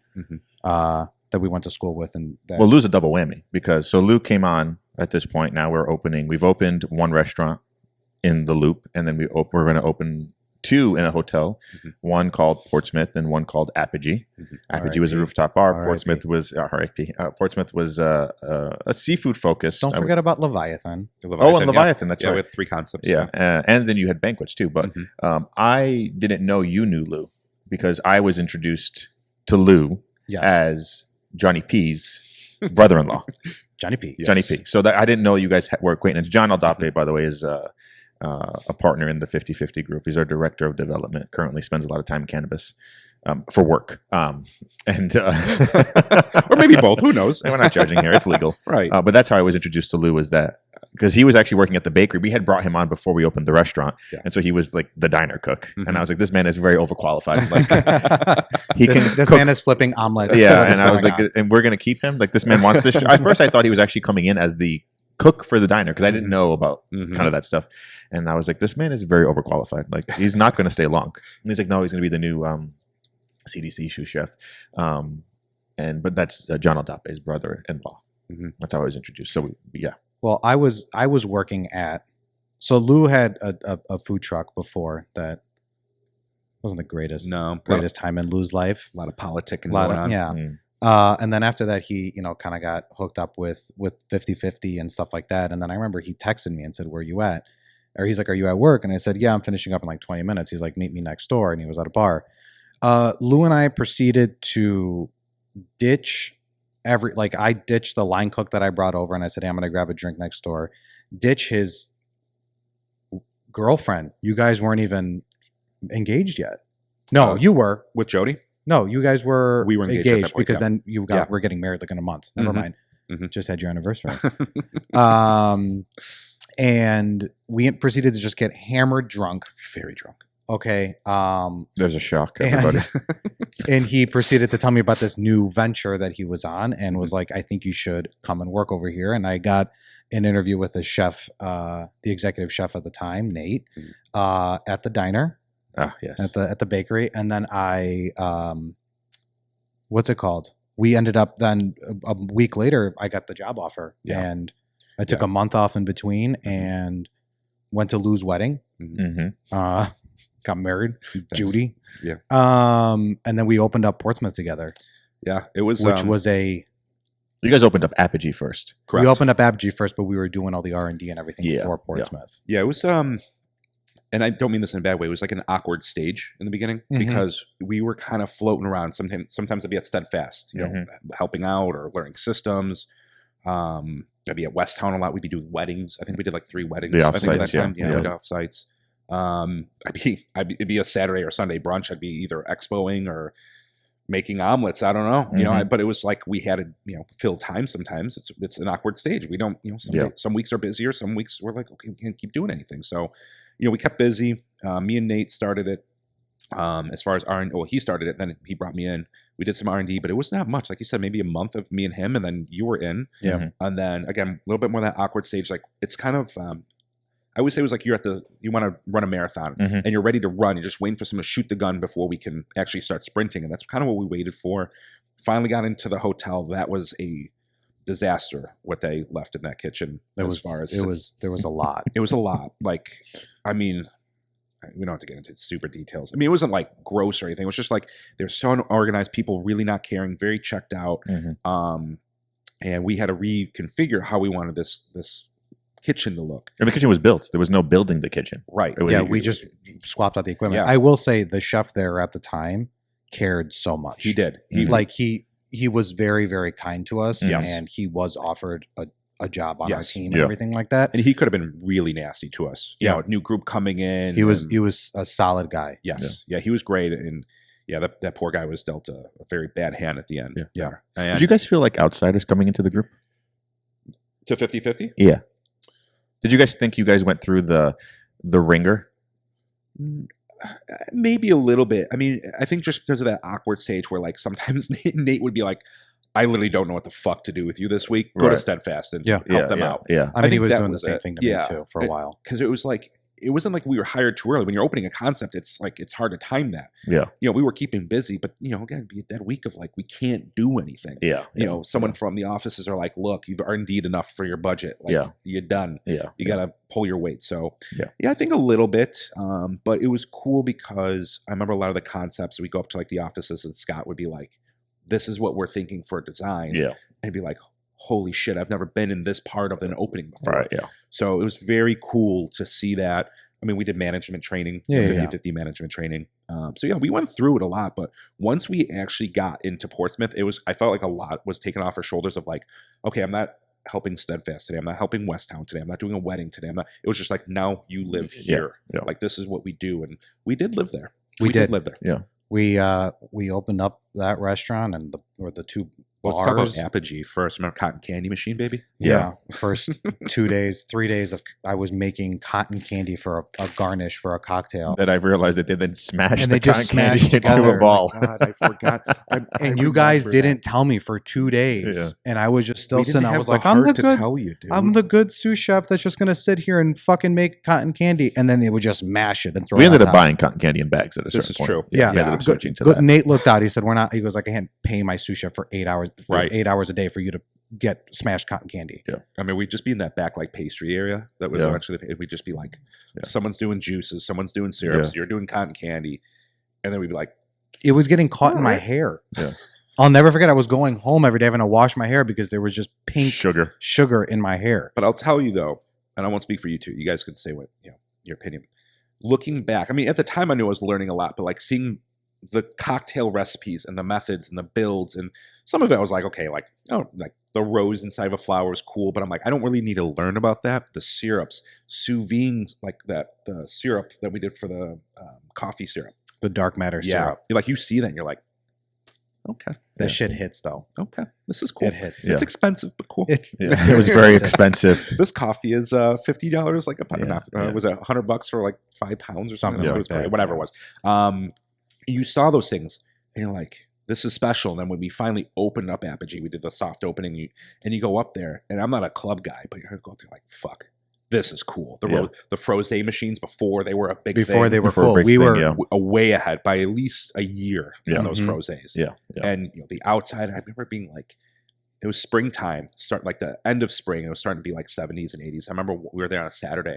that we went to school with, and that, Well, Lou's a double whammy because Lou came on at this point. Now we've opened one restaurant in the Loop, and then we're going to open two in a hotel, one called Portsmouth and one called Apogee. Apogee was a rooftop bar. Portsmouth was R.I.P. Portsmouth was a seafood focused. don't forget about Leviathan. and Leviathan. That's yeah, right. we had 3 concepts. Yeah, and then you had banquets too. But I didn't know you knew Lou because I was introduced to Lou as Johnny P's brother-in-law. Johnny P. Yes. Johnny P. So that I didn't know you guys were acquaintances. John Aldape, by the way, is a partner in the 50/50 group. He's our director of development. Currently spends a lot of time in cannabis for work. Or Or maybe both. Who knows? we're not judging here. It's legal. Right. But that's how I was introduced to Lou, was that because he was actually working at the bakery. We had brought him on before we opened the restaurant. Yeah. And so he was like the diner cook. And I was like, this man is very overqualified. Like This man is flipping omelets. Yeah. What is And I was going like, on? and we're going to keep him? Like this man wants this. At first I thought he was actually coming in as the cook for the diner because I didn't know about kind of that stuff. And I was like, this man is very overqualified. Like he's not going to stay long. And he's like, no, he's going to be the new CDC sous chef. But that's John Aldape's brother-in-law. That's how I was introduced. So yeah. Well, I was working at, so Lou had a food truck before that wasn't the greatest time in Lou's life. A lot of politicking going on. Yeah. And then after that, he, you know, kind of got hooked up with 50/50 and stuff like that. And then I remember he texted me and said, "Where you at?" Or he's like, "Are you at work?" And I said, "Yeah, I'm finishing up in like 20 minutes." He's like, "Meet me next door." And he was at a bar. Lou and I proceeded to ditch I ditched the line cook that I brought over, and I said, "Hey, I'm going to grab a drink next door." Ditch his girlfriend. You guys weren't even engaged yet. No, you were. With Jody? No, you guys were. We were engaged at that point, because yeah. then we're getting married like in a month. Never mind. Just had your anniversary. And we proceeded to just get hammered drunk. Very drunk. Okay. There's a shock, everybody. And he proceeded to tell me about this new venture that he was on and was like, "I think you should come and work over here." And I got an interview with the chef, the executive chef at the time, Nate, at the diner. Ah, yes. At the bakery. And then what's it called? We ended up then a week later, I got the job offer. Yeah. And I took a month off in between and went to Lou's wedding. Got married, Judy. Yeah. And then we opened up Portsmouth together. Yeah. It was, which was you guys opened up Apogee first. Correct. We opened up Apogee first, but we were doing all the R&D and everything for Portsmouth. Yeah. It was, and I don't mean this in a bad way. It was like an awkward stage in the beginning because we were kind of floating around. Sometimes I'd be at Steadfast, you know, helping out or learning systems. I'd be at West Town a lot. We'd be doing weddings. I think we did like 3 weddings. The I think at offsites, that time. Yeah, the offsites. It'd be a Saturday or Sunday brunch. I'd be either expoing or making omelets. I don't know, you know, but it was like we had to, you know, fill time. Sometimes it's an awkward stage. We don't, you know, some weeks are busier. Some weeks we're like, okay, we can't keep doing anything. So, you know, we kept busy. Me and Nate started it. As far as R&D, well, he started it, then he brought me in. We did some R&D, but it wasn't that much. Like you said, maybe a month of me and him, and then you were in. Yeah. And then again, a little bit more of that awkward stage. Like it's kind of, I would say it was like you want to run a marathon and you're ready to run. You're just waiting for someone to shoot the gun before we can actually start sprinting. And that's kind of what we waited for. Finally got into the hotel. That was a disaster what they left in that kitchen. There was a lot. It was a lot. Like, I mean, we don't have to get into super details. I mean, it wasn't like gross or anything. It was just like they're so unorganized, people really not caring, very checked out. And we had to reconfigure how we wanted this kitchen to look. And the kitchen was built. There was no building the kitchen. Right. We just swapped out the equipment. Yeah. I will say the chef there at the time cared so much. He did. He was very, very kind to us, and he was offered a job on our Yes. team and everything like that. And he could have been really nasty to us. You know, new group coming in. He was a solid guy. Yes. Yeah, he was great. And yeah, that poor guy was dealt a very bad hand at the end. Yeah. And Did you guys feel like outsiders coming into the group? to 50-50? Yeah. Did you guys think you guys went through the ringer? Maybe a little bit. I mean, I think just because of that awkward stage where like sometimes Nate would be like, I literally don't know what the fuck to do with you this week. Go to Steadfast and help them out. Yeah. I mean, he was that doing the was same it. thing to me too for a while. Because it was like, it wasn't like we were hired too early. When you're opening a concept, it's like it's hard to time that. Yeah. You know, we were keeping busy, but you know, again, be that week of like we can't do anything. Yeah. You know, someone from the offices are like, look, you've earned enough for your budget. Like, you're done. Yeah. You gotta pull your weight. So yeah, I think a little bit. But it was cool because I remember a lot of the concepts. We go up to like the offices and Scott would be like, this is what we're thinking for design. Yeah. And be like, holy shit, I've never been in this part of an opening before. Right. Yeah. So it was very cool to see that. I mean, we did management training, 50-50 management training. So yeah, we went through it a lot, but once we actually got into Portsmouth, I felt like a lot was taken off our shoulders of like, okay, I'm not helping Steadfast today. I'm not helping Westtown today. I'm not doing a wedding today. It was just like, now you live here. Yeah. Like this is what we do. And we did live there. We did live there. Yeah. We opened up that restaurant and the two Let's talk about bars. Apogee first. Remember cotton candy machine, baby? Yeah. First 3 days of I was making cotton candy for a garnish for a cocktail. That I've realized that they then smashed And the they just cotton candy smashed into together. a ball. Oh my God, I forgot. And you guys didn't tell me for 2 days. And I was just still sitting. I was like, I'm the good sous chef that's just gonna sit here and fucking make cotton candy. And then they would just mash it and throw it. We ended on up top. buying cotton candy in bags at a certain point. This is true. Yeah. We ended up switching to that. Nate looked out. He said, "We're not." He goes like, "I can't pay my sous chef for 8 hours, Right. 8 hours a day for you to get smashed cotton candy." Yeah. I mean, we'd just be in that back like pastry area. That was eventually, we'd just be like, someone's doing juices, someone's doing syrups, you're doing cotton candy. And then we'd be like, It was getting caught in my hair. Yeah. I'll never forget. I was going home every day having to wash my hair because there was just pink sugar in my hair. but I'll tell you though, and I won't speak for you two. You guys could say what, your opinion. Looking back, I mean, at the time I knew I was learning a lot, but like seeing the cocktail recipes and the methods and the builds and some of it I was like, okay, like, oh, like the rose inside of a flower is cool, but I'm like, I don't really need to learn about that. The syrups, sous vide, like that, the syrup that we did for the coffee syrup, The dark matter syrup. You're like, you see that and you're like, okay, That shit hits though. okay, this is cool. It hits. It's expensive, but cool. It's It was very expensive. This coffee is $50 like a pound. Was it $100 for like 5 pounds or something? Something It like was that. pretty- whatever it was. You saw those things and you're like, this is special. And then when we finally opened up Apogee, we did the soft opening and you go up there, and I'm not a club guy, but you're going through like, fuck, this is cool. The froze machines before they were a big thing. they were cool. We were way ahead by at least a year on those Mhm. frozes. Yeah. And the outside, I remember being like, it was springtime, start like the end of spring. It was starting to be like 70s and 80s. I remember we were there on a Saturday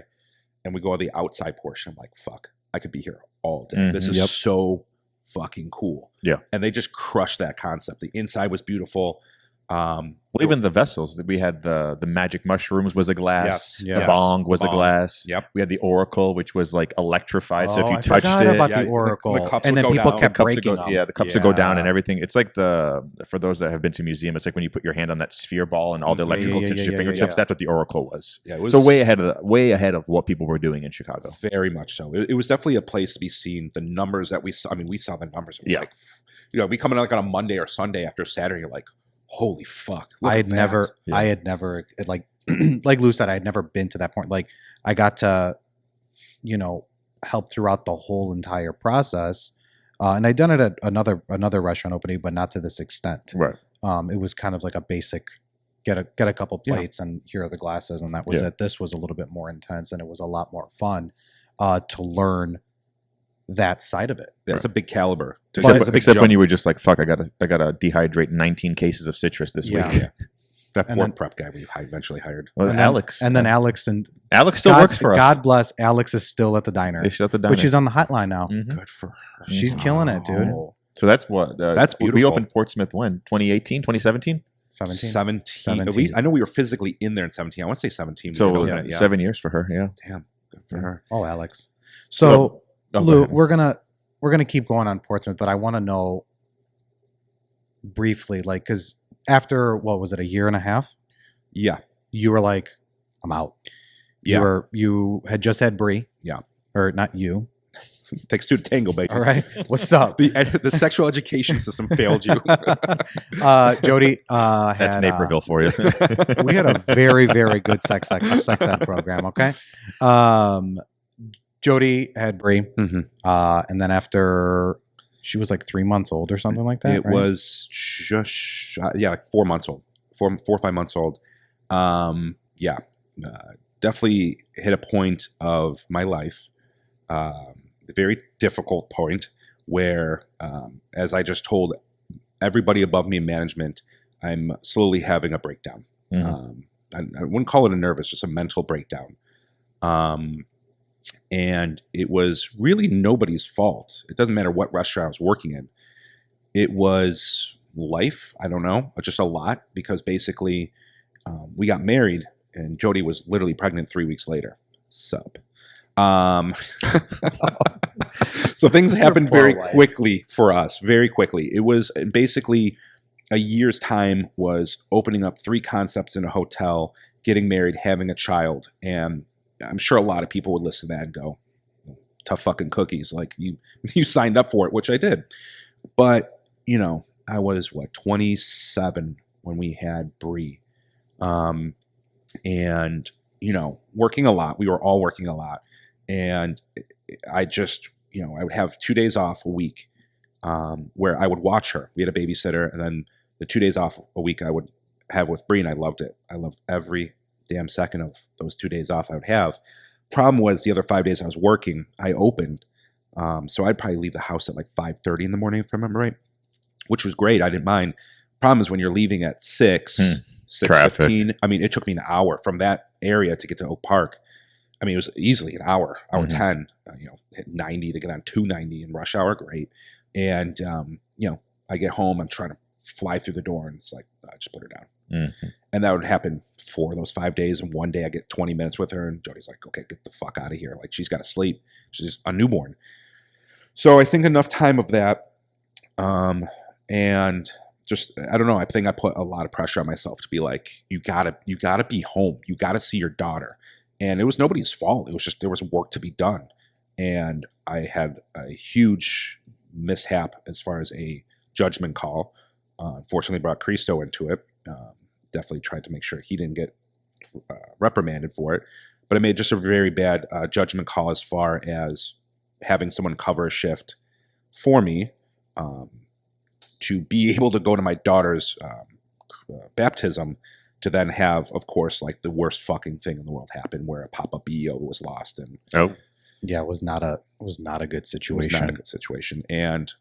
and we go to the outside portion. I'm like, fuck, I could be here all day. This is so fucking cool. Yeah. And they just crushed that concept. The inside was beautiful. Well, even the vessels that we had, the magic mushrooms was a glass. Yes. The bong was a Bong. glass. Yep. We had the oracle, which was like electrified. So if you I touched forgot it, about yeah, the oracle, the cups and would then go people down. kept cups would breaking go, them. the cups would go down and Yeah. everything. It's like for those that have been to museum, it's like when you put your hand on that sphere ball and all the electrical touches your fingertips. That's what the oracle was. Yeah, it was So way ahead of what people were doing in Chicago. very much so. It was definitely a place to be seen. The numbers that we saw, I mean, we saw the numbers. And we're like, we come in like on a Monday or Sunday after Saturday, you're like, holy fuck. I had never, like, like Lou said, I had never been to that point. Like, I got to, help throughout the whole entire process. And I'd done it at another restaurant opening, but not to this extent. Right. It was kind of like a basic, get a couple plates and here are the glasses. And that was it. This was a little bit more intense and it was a lot more fun to learn that side of it. That's a big caliber. Except when you were just like, fuck, I gotta dehydrate 19 cases of citrus this week. Yeah. That And pork then- prep guy we eventually hired. Well, And Alex. then Alex Alex still works for us. God bless. Alex is still at the diner. They shut the diner. But she's on the hotline now. Mhm. Good for her. She's killing it, dude. Oh, So that's what. That's We beautiful. opened Portsmouth when? 2018, 2017? 17. 17. I know we were physically in there in 17. I want to say 17. We So did open it, 7 years for her, yeah. Damn. Good for her. Oh, Alex. So, go Lou, ahead. we're gonna keep going on Portsmouth, but I want to know briefly, like, because after what was it, a year and a half? Yeah. you were like, I'm out. Yeah. You had just had Brie. Yeah. Or not you. Takes two to tango, baby. All right. What's up? The sexual education system failed you. Jody That's Naperville for you. we had a very, very good sex ed program, okay? Jody had Brie. And then after she was like 3 months old or something like that. It was just like 4 months old. 4 or 5 months old. Definitely hit a point of my life. A very difficult point where, as I just told everybody above me in management, I'm slowly having a breakdown. I wouldn't call it a nervous, just a mental breakdown. And it was really nobody's fault. It doesn't matter what restaurant I was working in. It was life. I don't know, just a lot, because basically we got married and Jody was literally pregnant 3 weeks later. Sup. So things happened very quickly for us, very quickly. It was basically a year's time was opening up 3 concepts in a hotel, getting married, having a child. And I'm sure a lot of people would listen to that and go, tough fucking cookies. Like you signed up for it, which I did. But, I was 27 when we had Brie. And, working a lot. We were all working a lot. And I just, I would have 2 days off a week where I would watch her. We had a babysitter, and then the 2 days off a week I would have with Bree, and I loved it. I loved every damn second of those 2 days off I would have. Problem was the other 5 days I was working, I opened. So I'd probably leave the house at like 5:30 in the morning, if I remember right, which was great. I didn't mind. Problem is when you're leaving at 6:15. I mean, it took me an hour from that area to get to Oak Park. I mean, it was easily an hour 10, hit 90 to get on 290 in rush hour. Great. And, I get home, I'm trying to fly through the door, and it's like, I just put her down. And that would happen for those 5 days. And one day I get 20 minutes with her, and Jody's like, okay, get the fuck out of here. Like, she's got to sleep. She's a newborn. So I think enough time of that. And just, I don't know. I think I put a lot of pressure on myself to be like, you gotta be home. You gotta see your daughter. And it was nobody's fault. It was just, there was work to be done. And I had a huge mishap as far as a judgment call. Unfortunately brought Christo into it. Definitely tried to make sure he didn't get reprimanded for it. But I made just a very bad judgment call as far as having someone cover a shift for me to be able to go to my daughter's baptism, to then have, of course, like the worst fucking thing in the world happen, where a pop-up EO was lost. And it was not a good situation. It was not a good situation. And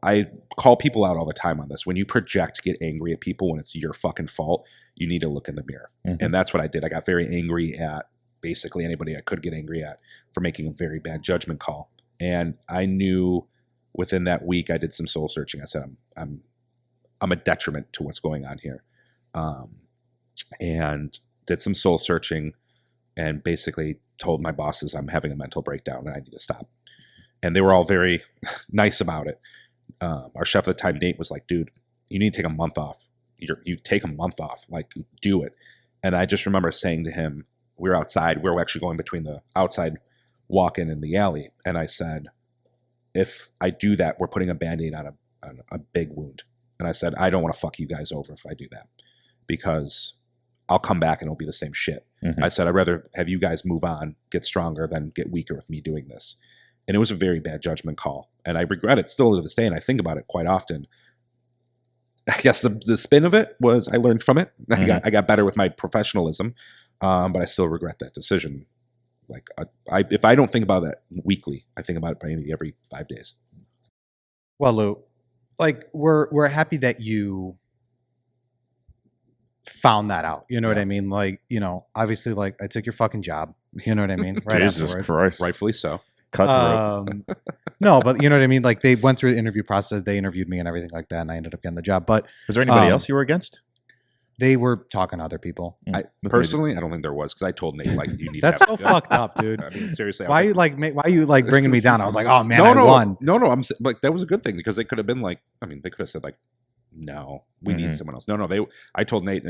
I call people out all the time on this. When you project, get angry at people when it's your fucking fault, you need to look in the mirror. And that's what I did. I got very angry at basically anybody I could get angry at for making a very bad judgment call. And I knew within that week I did some soul searching. I said, I'm a detriment to what's going on here. And did some soul searching and basically told my bosses I'm having a mental breakdown and I need to stop. And they were all very nice about it. Our chef at the time, Nate, was like, dude, you need to take a month off. You take a month off, like, do it. And I just remember saying to him, we were outside. We were actually going between the outside walk-in and the alley. And I said, if I do that, we're putting a Band-Aid on a big wound. And I said, I don't want to fuck you guys over if I do that, because I'll come back and it'll be the same shit. I said, I'd rather have you guys move on, get stronger, than get weaker with me doing this. And it was a very bad judgment call. And I regret it still to this day, and I think about it quite often. I guess the spin of it was I learned from it. I got better with my professionalism, but I still regret that decision. Like, if I don't think about that weekly, I think about it maybe every 5 days. Well, Lou, like, we're happy that you found that out. You know what I mean? Like, obviously, like, I took your fucking job. You know what I mean? Right. Jesus afterwards. Christ. Rightfully so. Cutthroat. No, but you know what I mean? Like, they went through the interview process, they interviewed me and everything like that, and I ended up getting the job. But was there anybody else you were against? They were talking to other people. I don't think there was, because I told Nate, like, you need That's to so fucked up, dude. I mean, seriously. Why are you bringing me down? I was like, oh man, I won. No, I'm like, that was a good thing, because they could have been like, they could have said like, no, we need someone else. No, I told Nate,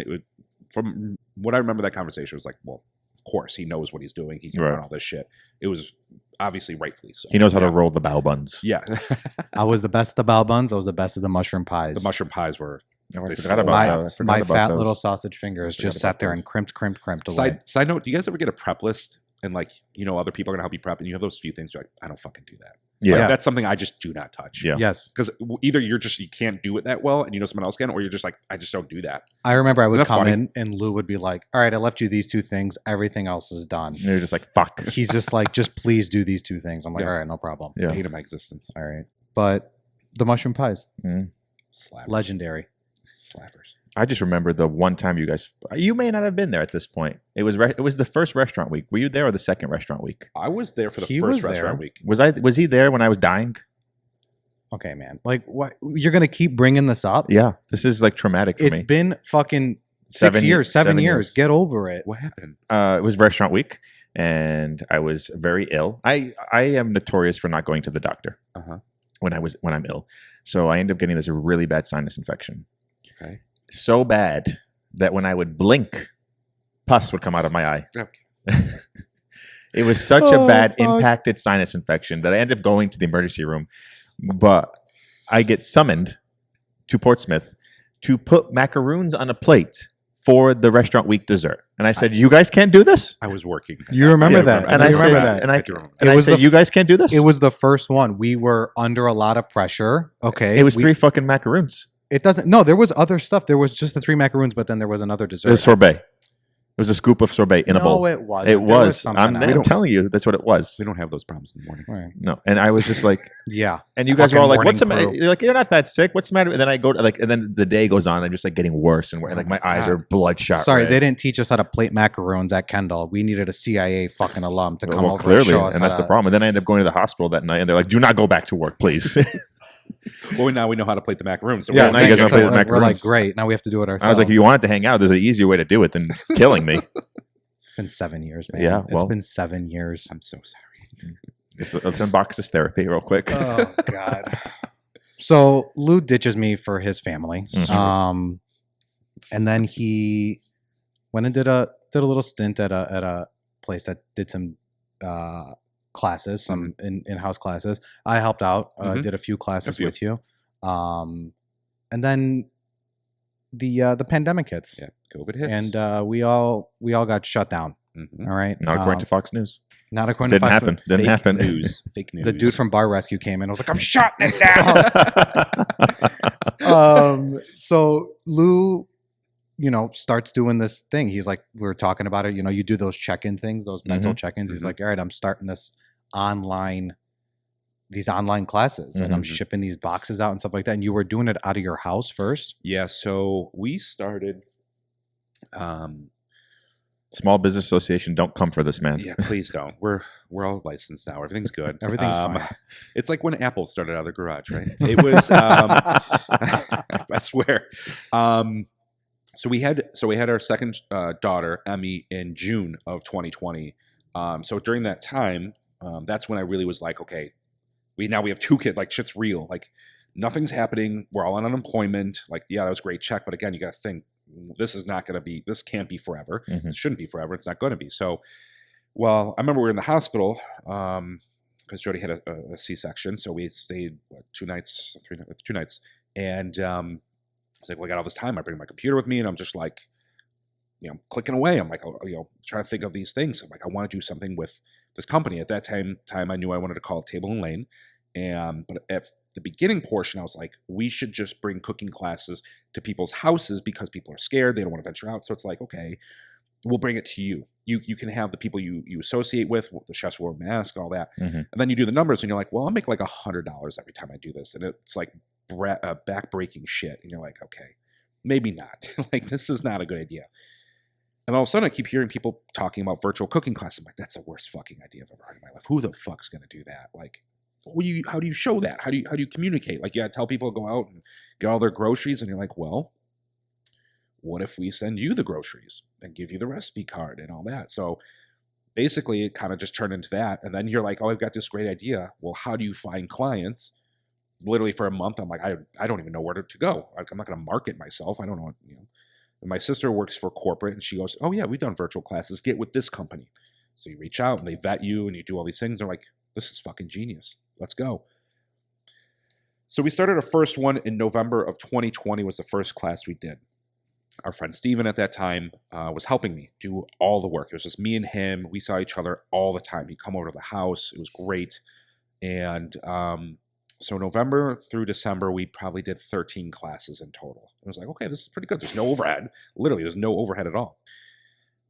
from what I remember, that conversation was like, well, of course he knows what he's doing. He can run all this shit. It was obviously rightfully so. He knows how to roll the bao buns. Yeah. I was the best of the bao buns. I was the best of the mushroom pies. The mushroom pies were. I forgot about my fat those. little sausage fingers just sat there and crimped away. Side note: do you guys ever get a prep list and like other people are gonna help you prep, and you have those few things you're like, I don't fucking do that. Yeah, like, that's something I just do not touch. Yeah. Yes, because either you can't do it that well, and someone else can, or you're just like, I just don't do that. I remember I would come funny? in and Lou would be like, "All right, I left you these 2 things. Everything else is done." And you're just like, fuck. He's just like, "Just please do these 2 things." I'm like, Yeah. "All right, no problem." Yeah. I hated my existence. All right, but the mushroom pies, Slappers. legendary. Slappers. I just remember the one time you may not have been there at this point. It was the first restaurant week. Were you there or the second restaurant week? I was there for the He first was there. restaurant week. Was he there when I was dying? Okay, man. Like, what? You're gonna keep bringing this up? Yeah. This is like traumatic for It's me. been fucking 7 6 years, 7 7 years. years. Get over it. What happened? It was restaurant week and I was very ill. I am notorious for not going to the doctor when I'm ill. So I ended up getting this really bad sinus infection. Okay. So bad that when I would blink, pus would come out of my eye. Okay. It was such a bad fuck. impacted sinus infection that I ended up going to the emergency room. But I get summoned to Portsmouth to put macaroons on a plate for the restaurant week dessert. And I said, you guys can't do this? I was working. You remember Yeah, that? and I I remember said, that. and I, do remember. and It I was said, the- you guys can't do this? It was the first one. We were under a lot of pressure. Okay. It was 3 fucking macaroons. It doesn't. No, there was other stuff. There was just the 3 macaroons, but then there was another dessert. It was sorbet. It was a scoop of sorbet in a bowl. No, it wasn't. It There was. something I'm else. telling you, that's what it was. We don't have those problems in the morning. Right. No, and I was just like, Yeah. and you guys were all Fucking like, "What's the morning matter?" crew. You're like, "You're not that sick. What's the matter?" And then I go to, and then the day goes on. I'm just like getting worse and worse. Like my eyes are bloodshot. Sorry, red. they didn't teach us how to plate macarons at Kendall. We needed a CIA fucking alum to come Well, over clearly, and show us. and that's the problem. And then I end up going to the hospital that night, and they're like, "Do not go back to work, please." Well, now we know how to plate the macaroons. So Yeah, we're now you guys like, wanna play the We're like, macaroons. great. Now we have to do it ourselves. I was like, "If you wanted to hang out, there's an easier way to do it than killing me." It's been 7 years, man. Yeah, It's well- been 7 years. I'm so sorry. Let's unbox this therapy real quick. Oh God. So Lou ditches me for his family. Mhm. And then he went and did a little stint at a place that did some classes, some in-house classes. I helped out, did a few classes with you. And then the pandemic hits. Yeah, COVID hits. And we all got shut down. Mhm. All right. Not according to Fox News. Not according Didn't to Fox happen. Didn't Fake happen. news. Fake news. The dude from Bar Rescue came in. I was like, I'm shutting it down. So Lou, starts doing this thing. He's like, we were talking about it. You do those check-in things, those mental check-ins. He's like, all right, I'm starting these online classes, and I'm shipping these boxes out and stuff like that. And you were doing it out of your house first. Yeah, so we started. Small Business Association, don't come for this man. Yeah, please don't. We're all licensed now. Everything's good. Everything's fine. It's like when Apple started out of their garage, right? It was. I swear. So we had our second daughter, Emmy, in June of 2020. So during that time, that's when I really was like, okay, we have 2 kids. Like, shit's real. Like, nothing's happening. We're all on unemployment. Like, yeah, that was a great check, but again, you got to think, this can't be forever. It shouldn't be forever. It's not going to be. So, well, I remember we were in the hospital because Jody had a C-section. So we stayed 2 nights, 2 nights. And I was like, well, I got all this time. I bring my computer with me and I'm just like, clicking away. I'm like, trying to think of these things. I'm like, I want to do something with this company. At that time I knew I wanted to call it Table and Lane. But at the beginning portion, I was like, we should just bring cooking classes to people's houses because people are scared. They don't want to venture out. So it's like, okay, we'll bring it to you. You can have the people you associate with, the chefs wear a mask, all that. And then you do the numbers and you're like, well, I'll make like $100 every time I do this. And it's like back-breaking shit. And you're like, okay, maybe not. Like, this is not a good idea. And all of a sudden I keep hearing people talking about virtual cooking classes. I'm like, that's the worst fucking idea I've ever heard in my life. Who the fuck's going to do that? Like, how do you show that? How do you communicate? Like, yeah, tell people to go out and get all their groceries, and you're like, well, what if we send you the groceries and give you the recipe card and all that? So basically, it kind of just turned into that. And then you're like, oh, I've got this great idea. Well, how do you find clients? Literally for a month, I'm like, I don't even know where to go. I'm not going to market myself. I don't know. And my sister works for corporate, and she goes, oh yeah, we've done virtual classes. Get with this company. So you reach out and they vet you and you do all these things. They're like, this is fucking genius. Let's go. So we started our first one in November of 2020 was the first class we did. Our friend Steven at that time was helping me do all the work. It was just me and him. We saw each other all the time. He'd come over to the house. It was great. And so November through December, we probably did 13 classes in total. I was like, okay, this is pretty good. There's no overhead. Literally, there's no overhead at all.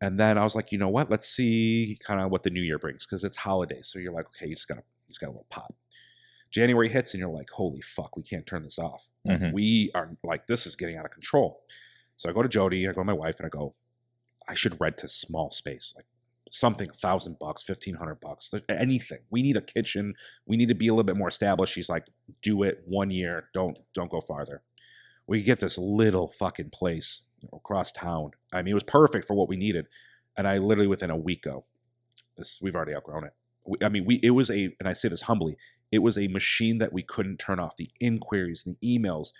And then I was like, you know what? Let's see kind of what the new year brings because it's holidays. So you're like, okay, you just got a little pop. January hits and you're like, holy fuck, we can't turn this off. Mm-hmm. We are like, this is getting out of control. So I go to Jody, I go to my wife, and I go, I should rent a small space, like something, $1,000, $1,500, anything. We need a kitchen. We need to be a little bit more established. She's like, do it 1 year. Don't go farther. We get this little fucking place across town. I mean, it was perfect for what we needed. And I literally within a week go, we've already outgrown it. It was and I say this humbly, it was a machine that we couldn't turn off. The inquiries, the emails.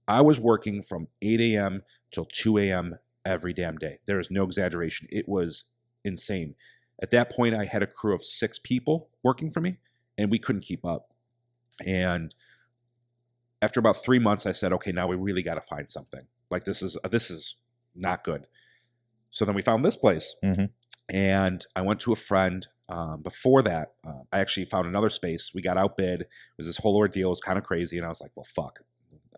I was working from 8 a.m. till 2 a.m. every damn day. There is no exaggeration. It was insane. At that point, I had a crew of 6 people working for me, and we couldn't keep up. And after about 3 months, I said, okay, now we really got to find something. Like this is not good. So then we found this place, mm-hmm. and I went to a friend. Before that, I actually found another space. We got outbid. It was this whole ordeal. It was kind of crazy, and I was like, well, fuck.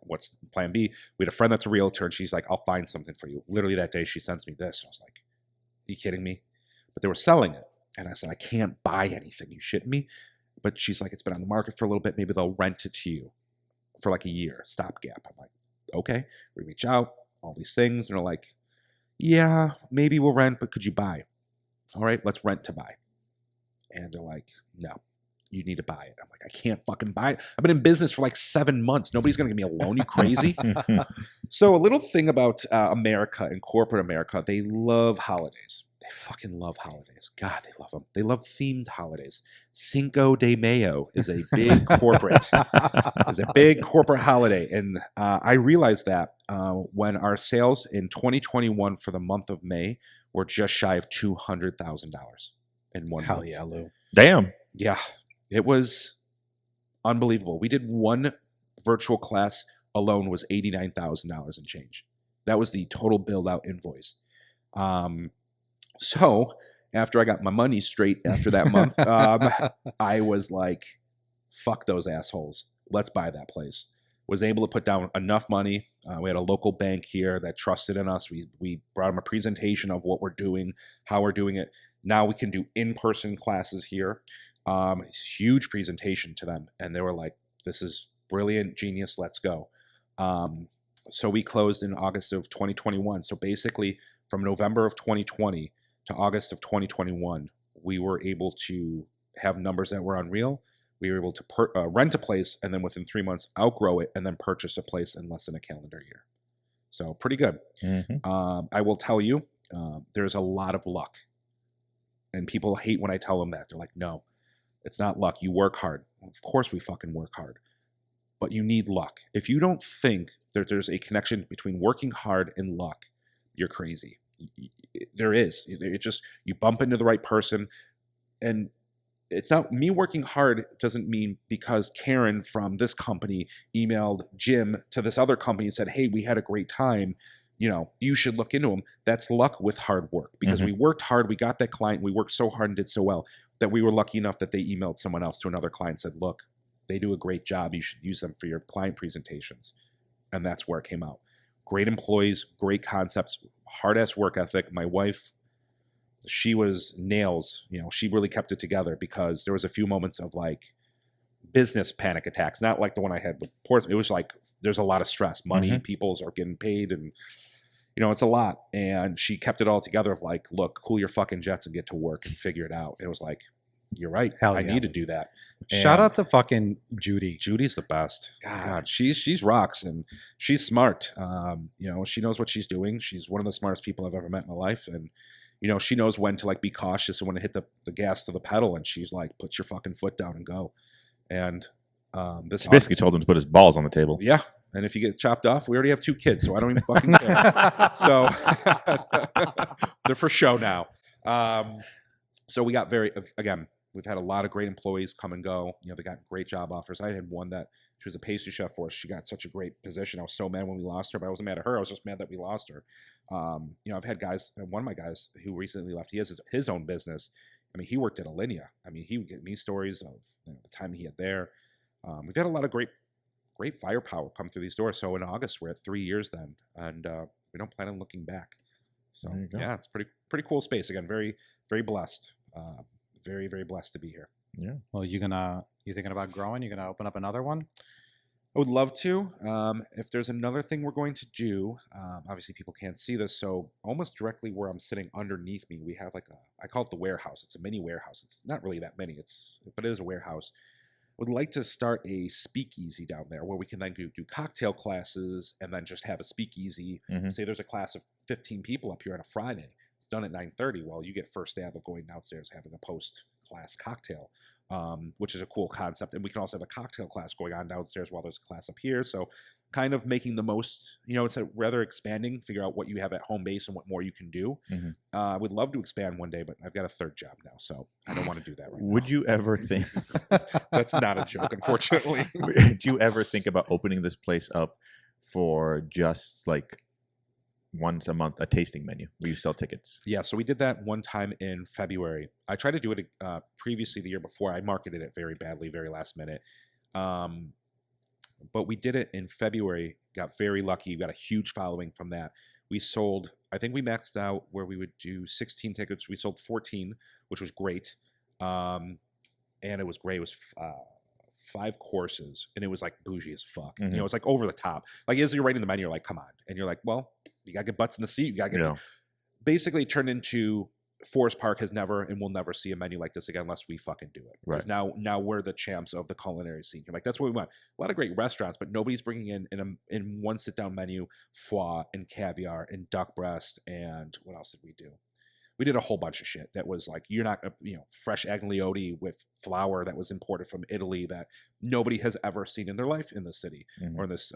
What's plan B? We had a friend that's a realtor, and she's like, I'll find something for you. Literally that day, she sends me this. I was like, are you kidding me? But they were selling it. And I said, I can't buy anything. You shitting me? But she's like, it's been on the market for a little bit. Maybe they'll rent it to you for like a year, stopgap. I'm like, okay. We reach out, all these things. And they're like, yeah, maybe we'll rent, but could you buy? All right, let's rent to buy. And they're like, no. You need to buy it. I'm like, I can't fucking buy it. I've been in business for like 7 months. Nobody's going to give me a loan. You crazy? So a little thing about America and corporate America, they love holidays. They fucking love holidays. God, they love them. They love themed holidays. Cinco de Mayo is a big corporate. Is a big corporate holiday. And I realized that when our sales in 2021 for the month of May were just shy of $200,000 in 1 month. Hell yeah, Lou. Damn. Yeah. It was unbelievable. We did one virtual class alone was $89,000 and change. That was the total build out invoice. So after I got my money straight after that month, I was like, fuck those assholes. Let's buy that place. Was able to put down enough money. We had a local bank here that trusted in us. We brought them a presentation of what we're doing, how we're doing it. Now we can do in-person classes here. Huge presentation to them. And they were like, this is brilliant, genius, let's go. So we closed in August of 2021. So basically from November of 2020 to August of 2021, we were able to have numbers that were unreal. We were able to rent a place and then within 3 months outgrow it and then purchase a place in less than a calendar year. So pretty good. Mm-hmm. I will tell you, there's a lot of luck. And people hate when I tell them that. They're like, no. It's not luck. You work hard. Well, of course we fucking work hard. But you need luck. If you don't think that there's a connection between working hard and luck, you're crazy. There is. It just, you bump into the right person. And it's not, me working hard doesn't mean because Karen from this company emailed Jim to this other company and said, hey, we had a great time. You know, you should look into them. That's luck with hard work because we worked hard. We got that client. We worked so hard and did so well that we were lucky enough that they emailed someone else to another client and said, look, they do a great job. You should use them for your client presentations. And that's where it came out. Great employees, great concepts, hard-ass work ethic. My wife, she was nails. You know, she really kept it together because there was a few moments of like business panic attacks, not like the one I had with Portsmouth. It was like there's a lot of stress. Money, people's are getting paid and you know, it's a lot. And she kept it all together of like, look, cool your fucking jets and get to work and figure it out. It was like, you're right. I need to do that. And shout out to fucking Judy. Judy's the best. God, she's rocks and she's smart. You know, she knows what she's doing. She's one of the smartest people I've ever met in my life. And, you know, she knows when to like be cautious and when to hit the gas to the pedal. And she's like, put your fucking foot down and go. And she basically told him to put his balls on the table. Yeah. And if you get chopped off, we already have 2 kids, so I don't even fucking care. So they're for show now. So we got we've had a lot of great employees come and go. They got great job offers. I had one that she was a pastry chef for us. She got such a great position. I was so mad when we lost her, but I wasn't mad at her. I was just mad that we lost her. I've had guys, one of my guys who recently left, he has his own business. I mean, he worked at Alinea. I mean, he would give me stories of the time he had there. We've had a lot of great firepower come through these doors. So in August, we're at 3 years then, and we don't plan on looking back. So yeah, it's pretty cool space. Again, very, very blessed. Very, very blessed to be here. Yeah. Well, you thinking about growing? You gonna open up another one? I would love to. If there's another thing we're going to do, obviously people can't see this, so almost directly where I'm sitting underneath me, we have I call it the warehouse. It's a mini warehouse. It's not really that many, but it is a warehouse. Would like to start a speakeasy down there where we can then do cocktail classes and then just have a speakeasy. Say there's a class of 15 people up here on a Friday. It's done at 9:30. Well, you get first stab of going downstairs, having a post-class cocktail, which is a cool concept. And we can also have a cocktail class going on downstairs while there's a class up here. So kind of making the most, instead of rather expanding, figure out what you have at home base and what more you can do. I would love to expand one day, but I've got a 3rd job now, so I don't want to do that right now. Would you ever think... That's not a joke, unfortunately. Did you ever think about opening this place up for just once a month, a tasting menu where you sell tickets? Yeah, so we did that one time in February. I tried to do it previously the year before. I marketed it very badly, very last minute. But we did it in February, got very lucky, got a huge following from that. We sold, I think we maxed out where we would do 16 tickets. We sold 14, which was great. And it was great. It was 5 courses, and it was bougie as fuck. It was over the top. As you're writing the menu, you're like, come on. And you're like, well, you got to get butts in the seat. You got to get basically turned into Forest Park has never and will never see a menu like this again unless we fucking do it. Because now we're the champs of the culinary scene. That's what we want. A lot of great restaurants, but nobody's bringing in one sit-down menu foie and caviar and duck breast and what else did we do? We did a whole bunch of shit that was you're not, fresh agliotti with flour that was imported from Italy that nobody has ever seen in their life in this city or in this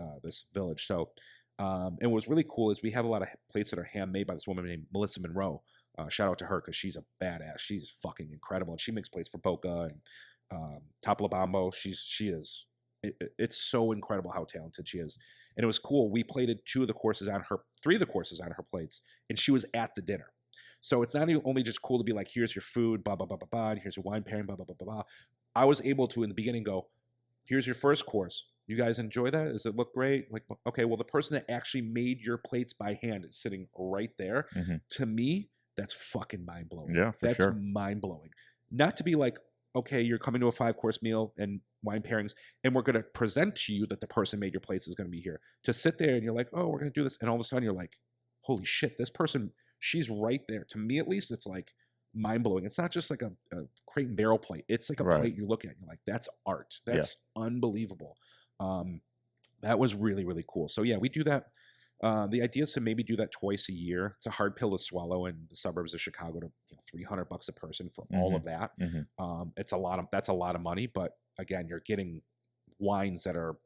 village. So, and what was really cool is we have a lot of plates that are handmade by this woman named Melissa Monroe. Shout out to her because she's a badass. She's fucking incredible, and she makes plates for Boca and Topolobambo. She is. It's so incredible how talented she is, and it was cool. We plated 3 of the courses on her plates, and she was at the dinner. So it's not only just cool to be here's your food, blah blah blah blah blah, and here's your wine pairing, blah blah blah blah blah. I was able to in the beginning go, here's your first course. You guys enjoy that? Does it look great? Okay, well the person that actually made your plates by hand is sitting right there. To me, that's fucking mind blowing. Yeah, for sure. That's mind blowing. Not to be okay, you're coming to a 5-course meal and wine pairings, and we're going to present to you that the person made your plates is going to be here. To sit there and you're like, oh, we're going to do this, and all of a sudden you're like, holy shit, this person, she's right there. To me, at least, it's mind blowing. It's not just a crate and barrel plate. It's a plate you look at and you're like, that's art. That's unbelievable. That was really, really cool. So yeah, we do that. The idea is to maybe do that twice a year. It's a hard pill to swallow in the suburbs of Chicago to $300 a person for all of that. That's a lot of money, but again, you're getting wines that are,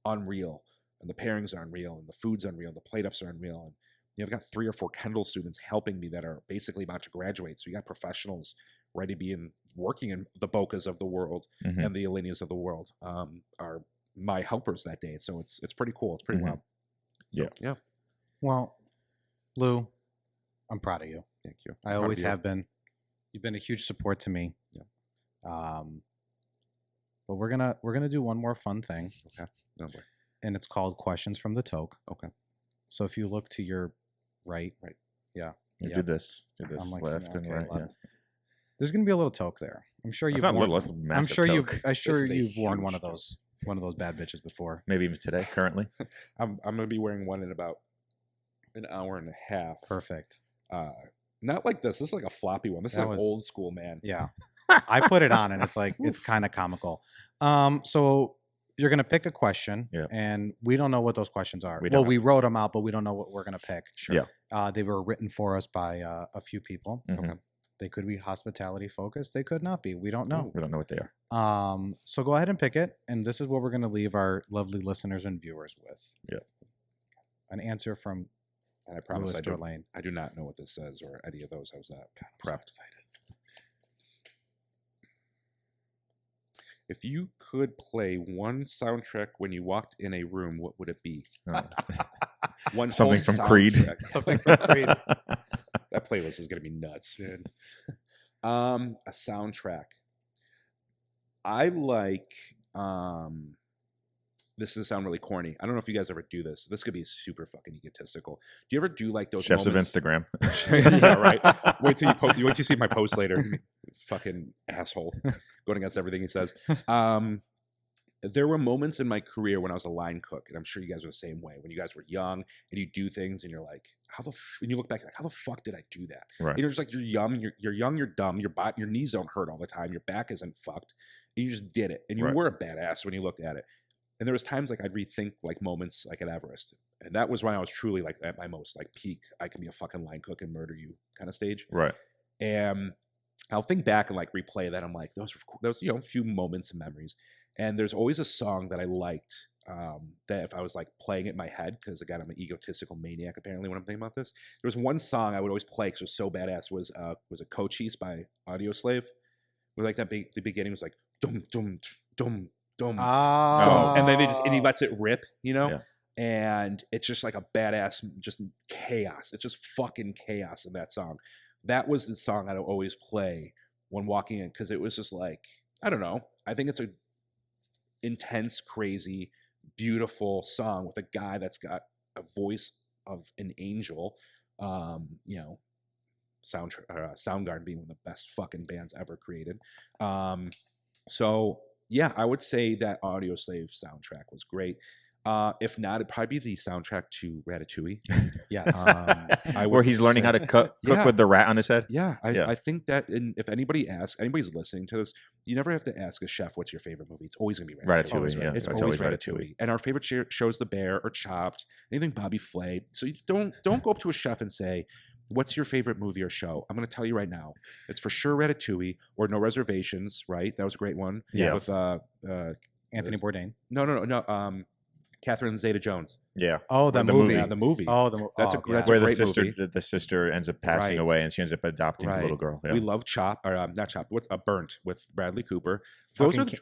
unreal, and the pairings are unreal, and the food's unreal, and the plate ups are unreal. And I've got 3 or 4 Kendall students helping me that are basically about to graduate. So you got professionals ready to be working in the Bocas of the world and the Alineas of the world are my helpers that day. So it's pretty cool. It's pretty wild. So, yeah. Well, Lou, I'm proud of you. Thank you. I always have been. You've been a huge support to me. Yeah. But we're gonna do one more fun thing. Okay. Oh boy. And it's called Questions from the Toke. Okay. So if you look to your right. Yeah. Do this. I'm Left and right. Left. Yeah. There's gonna be a little toque there. I'm sure you've. I'm sure you've worn one of those bad bitches before. Maybe even today, currently. I'm gonna be wearing one in about an hour and a half. Perfect. Not like this. This is like a floppy one. This is old school, man. Yeah. I put it on and it's kind of comical. So you're going to pick a question and we don't know what those questions are. We wrote them out, but we don't know what we're going to pick. Sure. They were written for us by a few people. Okay. They could be hospitality focused. They could not be. We don't know. We don't know what they are. So go ahead and pick it. And this is what we're going to leave our lovely listeners and viewers with. Yeah. An answer from And I promise Louis I Dourlain. do not know what this says or any of those. I was not prepped. Excited. If you could play one soundtrack when you walked in a room, what would it be? One Something whole from Creed. soundtrack. Something from Creed. That playlist is going to be nuts, dude. A soundtrack. I like. This is going to sound really corny. I don't know if you guys ever do this. This could be super fucking egotistical. Do you ever do like those Chefs moments? of Instagram. Yeah, right. Wait till you see my post later. Fucking asshole, going against everything he says. There were moments in my career when I was a line cook, and I'm sure you guys are the same way. When you guys were young and you do things, and you're like, and you look back, like, how the fuck did I do that? Right. You're just like, you're young, you're dumb, your knees don't hurt all the time, your back isn't fucked, and you just did it, and you Right. were a badass when you looked at it. And there was times like I'd rethink like moments like at Everest, and that was when I was truly like at my most like peak. I can be a fucking line cook and murder you kind of stage. Right. And I'll think back and like replay that. I'm like, those were cool. Those, a few moments and memories. And there's always a song that I liked that if I was like playing it in my head, because again, I'm an egotistical maniac apparently when I'm thinking about this. There was one song I would always play because it was so badass. Was a Cochise by Audio Slave. Where like the beginning was like dum dum dum dum, and then he lets it rip, Yeah. and it's just like a badass, just chaos. It's just fucking chaos in that song. That was the song I'd always play when walking in, because it was just like, I don't know. I think it's a intense, crazy, beautiful song with a guy that's got a voice of an angel. Soundgarden being one of the best fucking bands ever created. So yeah, I would say that Audio Slave soundtrack was great. If not, it'd probably be the soundtrack to Ratatouille. Yes. Where he's learning how to cook with the rat on his head. Yeah, I think that if anybody's listening to this, you never have to ask a chef, what's your favorite movie? It's always going to be Ratatouille. It's always Ratatouille. And our favorite show's The Bear or Chopped, anything Bobby Flay. So you don't go up to a chef and say, what's your favorite movie or show? I'm going to tell you right now. It's for sure Ratatouille or No Reservations, right? That was a great one. Yes. With Anthony Bourdain. No. Catherine Zeta-Jones. Yeah. Oh, the movie. Yeah, the movie. Oh, the movie. That's a Where great the sister ends up passing away, and she ends up adopting the little girl. Yeah. We love Chop, or not Chop. What's Burnt with Bradley Cooper?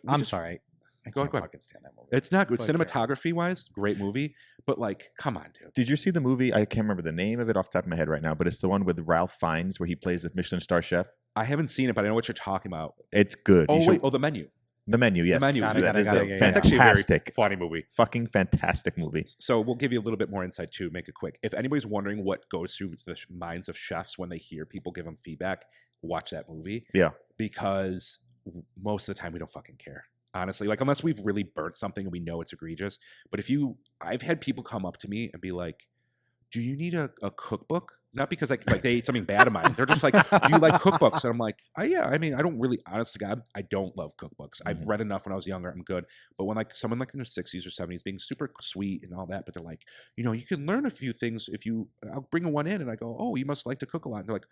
I'm sorry. I can't fucking stand that movie. It's not good. Cinematography wise, great movie, but like, come on, dude. Did you see the movie? I can't remember the name of it off the top of my head right now, but it's the one with Ralph Fiennes where he plays a Michelin star chef. I haven't seen it, but I know what you're talking about. It's good. The Menu. The Menu, yes. The Menu. It's actually a very fantastic, funny movie. fucking fantastic movie. So we'll give you a little bit more insight too. Make it quick. If anybody's wondering what goes through the minds of chefs when they hear people give them feedback, watch that movie. Yeah. Because most of the time we don't fucking care. Honestly, like unless we've really burnt something and we know it's egregious. But I've had people come up to me and be like, do you need a cookbook? Not because like they ate something bad of mine. They're just like, do you like cookbooks? And I'm like, yeah. I mean, I don't really, honest to God, I don't love cookbooks. I've read enough when I was younger. I'm good. But when like someone like in their 60s or 70s being super sweet and all that, but they're like, you can learn a few things I'll bring one in. And I go, oh, you must like to cook a lot. And they're like,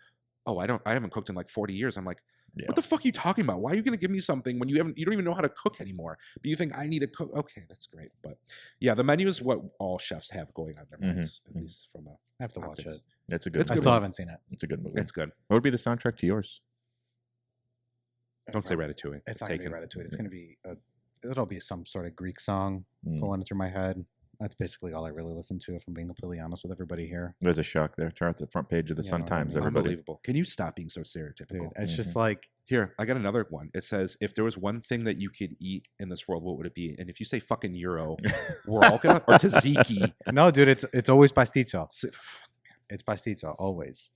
oh, I haven't cooked in like 40 years. I'm like, what the fuck are you talking about? Why are you going to give me something when you don't even know how to cook anymore? But you think I need to cook? Okay, that's great. But yeah, the menu is what all chefs have going on in their minds, at least from a. I have to watch it. It's a good. I still haven't seen it. It's a good movie. It's good. What would be the soundtrack to yours? Don't say Ratatouille. It's not going to be Ratatouille. It's going to be it'll be some sort of Greek song going through my head. That's basically all I really listen to, if I'm being completely honest with everybody here. There's a shock there. Turn out the front page of the Sun Times, everybody. Unbelievable. Can you stop being so stereotypical? Dude, it's just like... Here, I got another one. It says, if there was one thing that you could eat in this world, what would it be? And if you say fucking euro, we're all going to... Or tzatziki. No, dude, it's always pasticcio. It's pasticcio, always.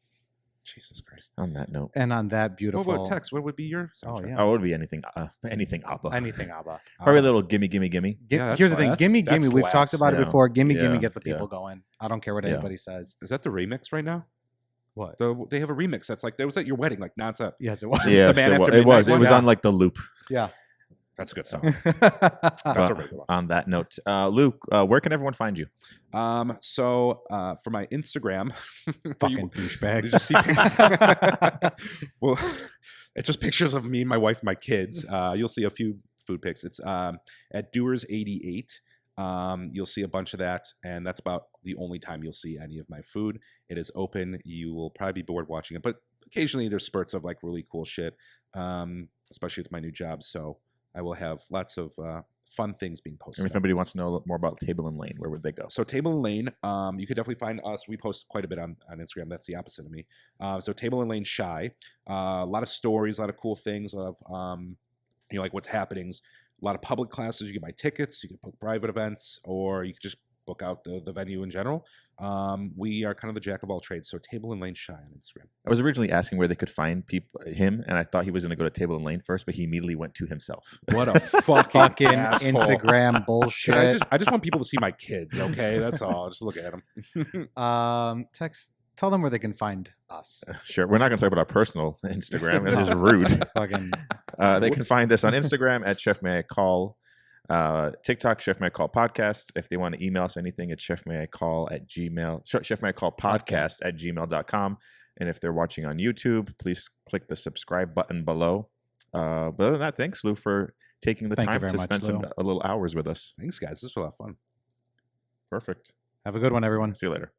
Jesus Christ. On that note. And on that beautiful... What about Tex? What would be your soundtrack? Oh, yeah. Oh, it would be anything ABBA. Anything ABBA. Probably a little gimme, gimme, gimme. Yeah, Here's the thing. Gimme, that's gimme. We've slaps. talked about it before. Gimme, Yeah. gimme gets the people Yeah. going. I don't care what anybody says. Is that the remix right now? What? They have a remix that's like, that was at your wedding, like nonstop. Yes, it was. Yeah, the Man so After it Midnight was. It one? was Yeah. on like the loop. Yeah. That's a good song. That's a really good one. On that note, Luke, where can everyone find you? So for my Instagram, Fucking douchebag. you just see, well, it's just pictures of me and my wife and my kids. You'll see a few food pics. It's at Doers88. You'll see a bunch of that, and that's about the only time you'll see any of my food. It is open. You will probably be bored watching it, but occasionally there's spurts of like really cool shit, especially with my new job. So I will have lots of fun things being posted. And if somebody wants to know more about Table and Lane, where would they go? So Table and Lane, you could definitely find us. We post quite a bit on Instagram. That's the opposite of me. So Table and Lane Shy, a lot of stories, a lot of cool things, a lot of like what's happenings. A lot of public classes. You can buy tickets. You can book private events, or you can just book out the venue in general. We are kind of the jack of all trades. So Table and Lane Shy on Instagram. I was originally asking where they could find him, and I thought he was going to go to Table and Lane first, but he immediately went to himself. What a fucking asshole. Instagram bullshit. I just want people to see my kids. Okay, that's all. Just look at them. Tex, tell them where they can find us. Sure. We're not going to talk about our personal Instagram. That's just rude. Fucking. They can find us on Instagram at Chef May I Call. TikTok, Chef May I Call Podcast. If they want to email us anything, it's Chef May I Call at Gmail. Chef May I Call Podcast at gmail.com. And if they're watching on YouTube, please click the subscribe button below. But other than that, thanks, Lou, for taking the time to spend some a little hours with us. Thanks, guys. This was a lot of fun. Perfect. Have a good one, everyone. See you later.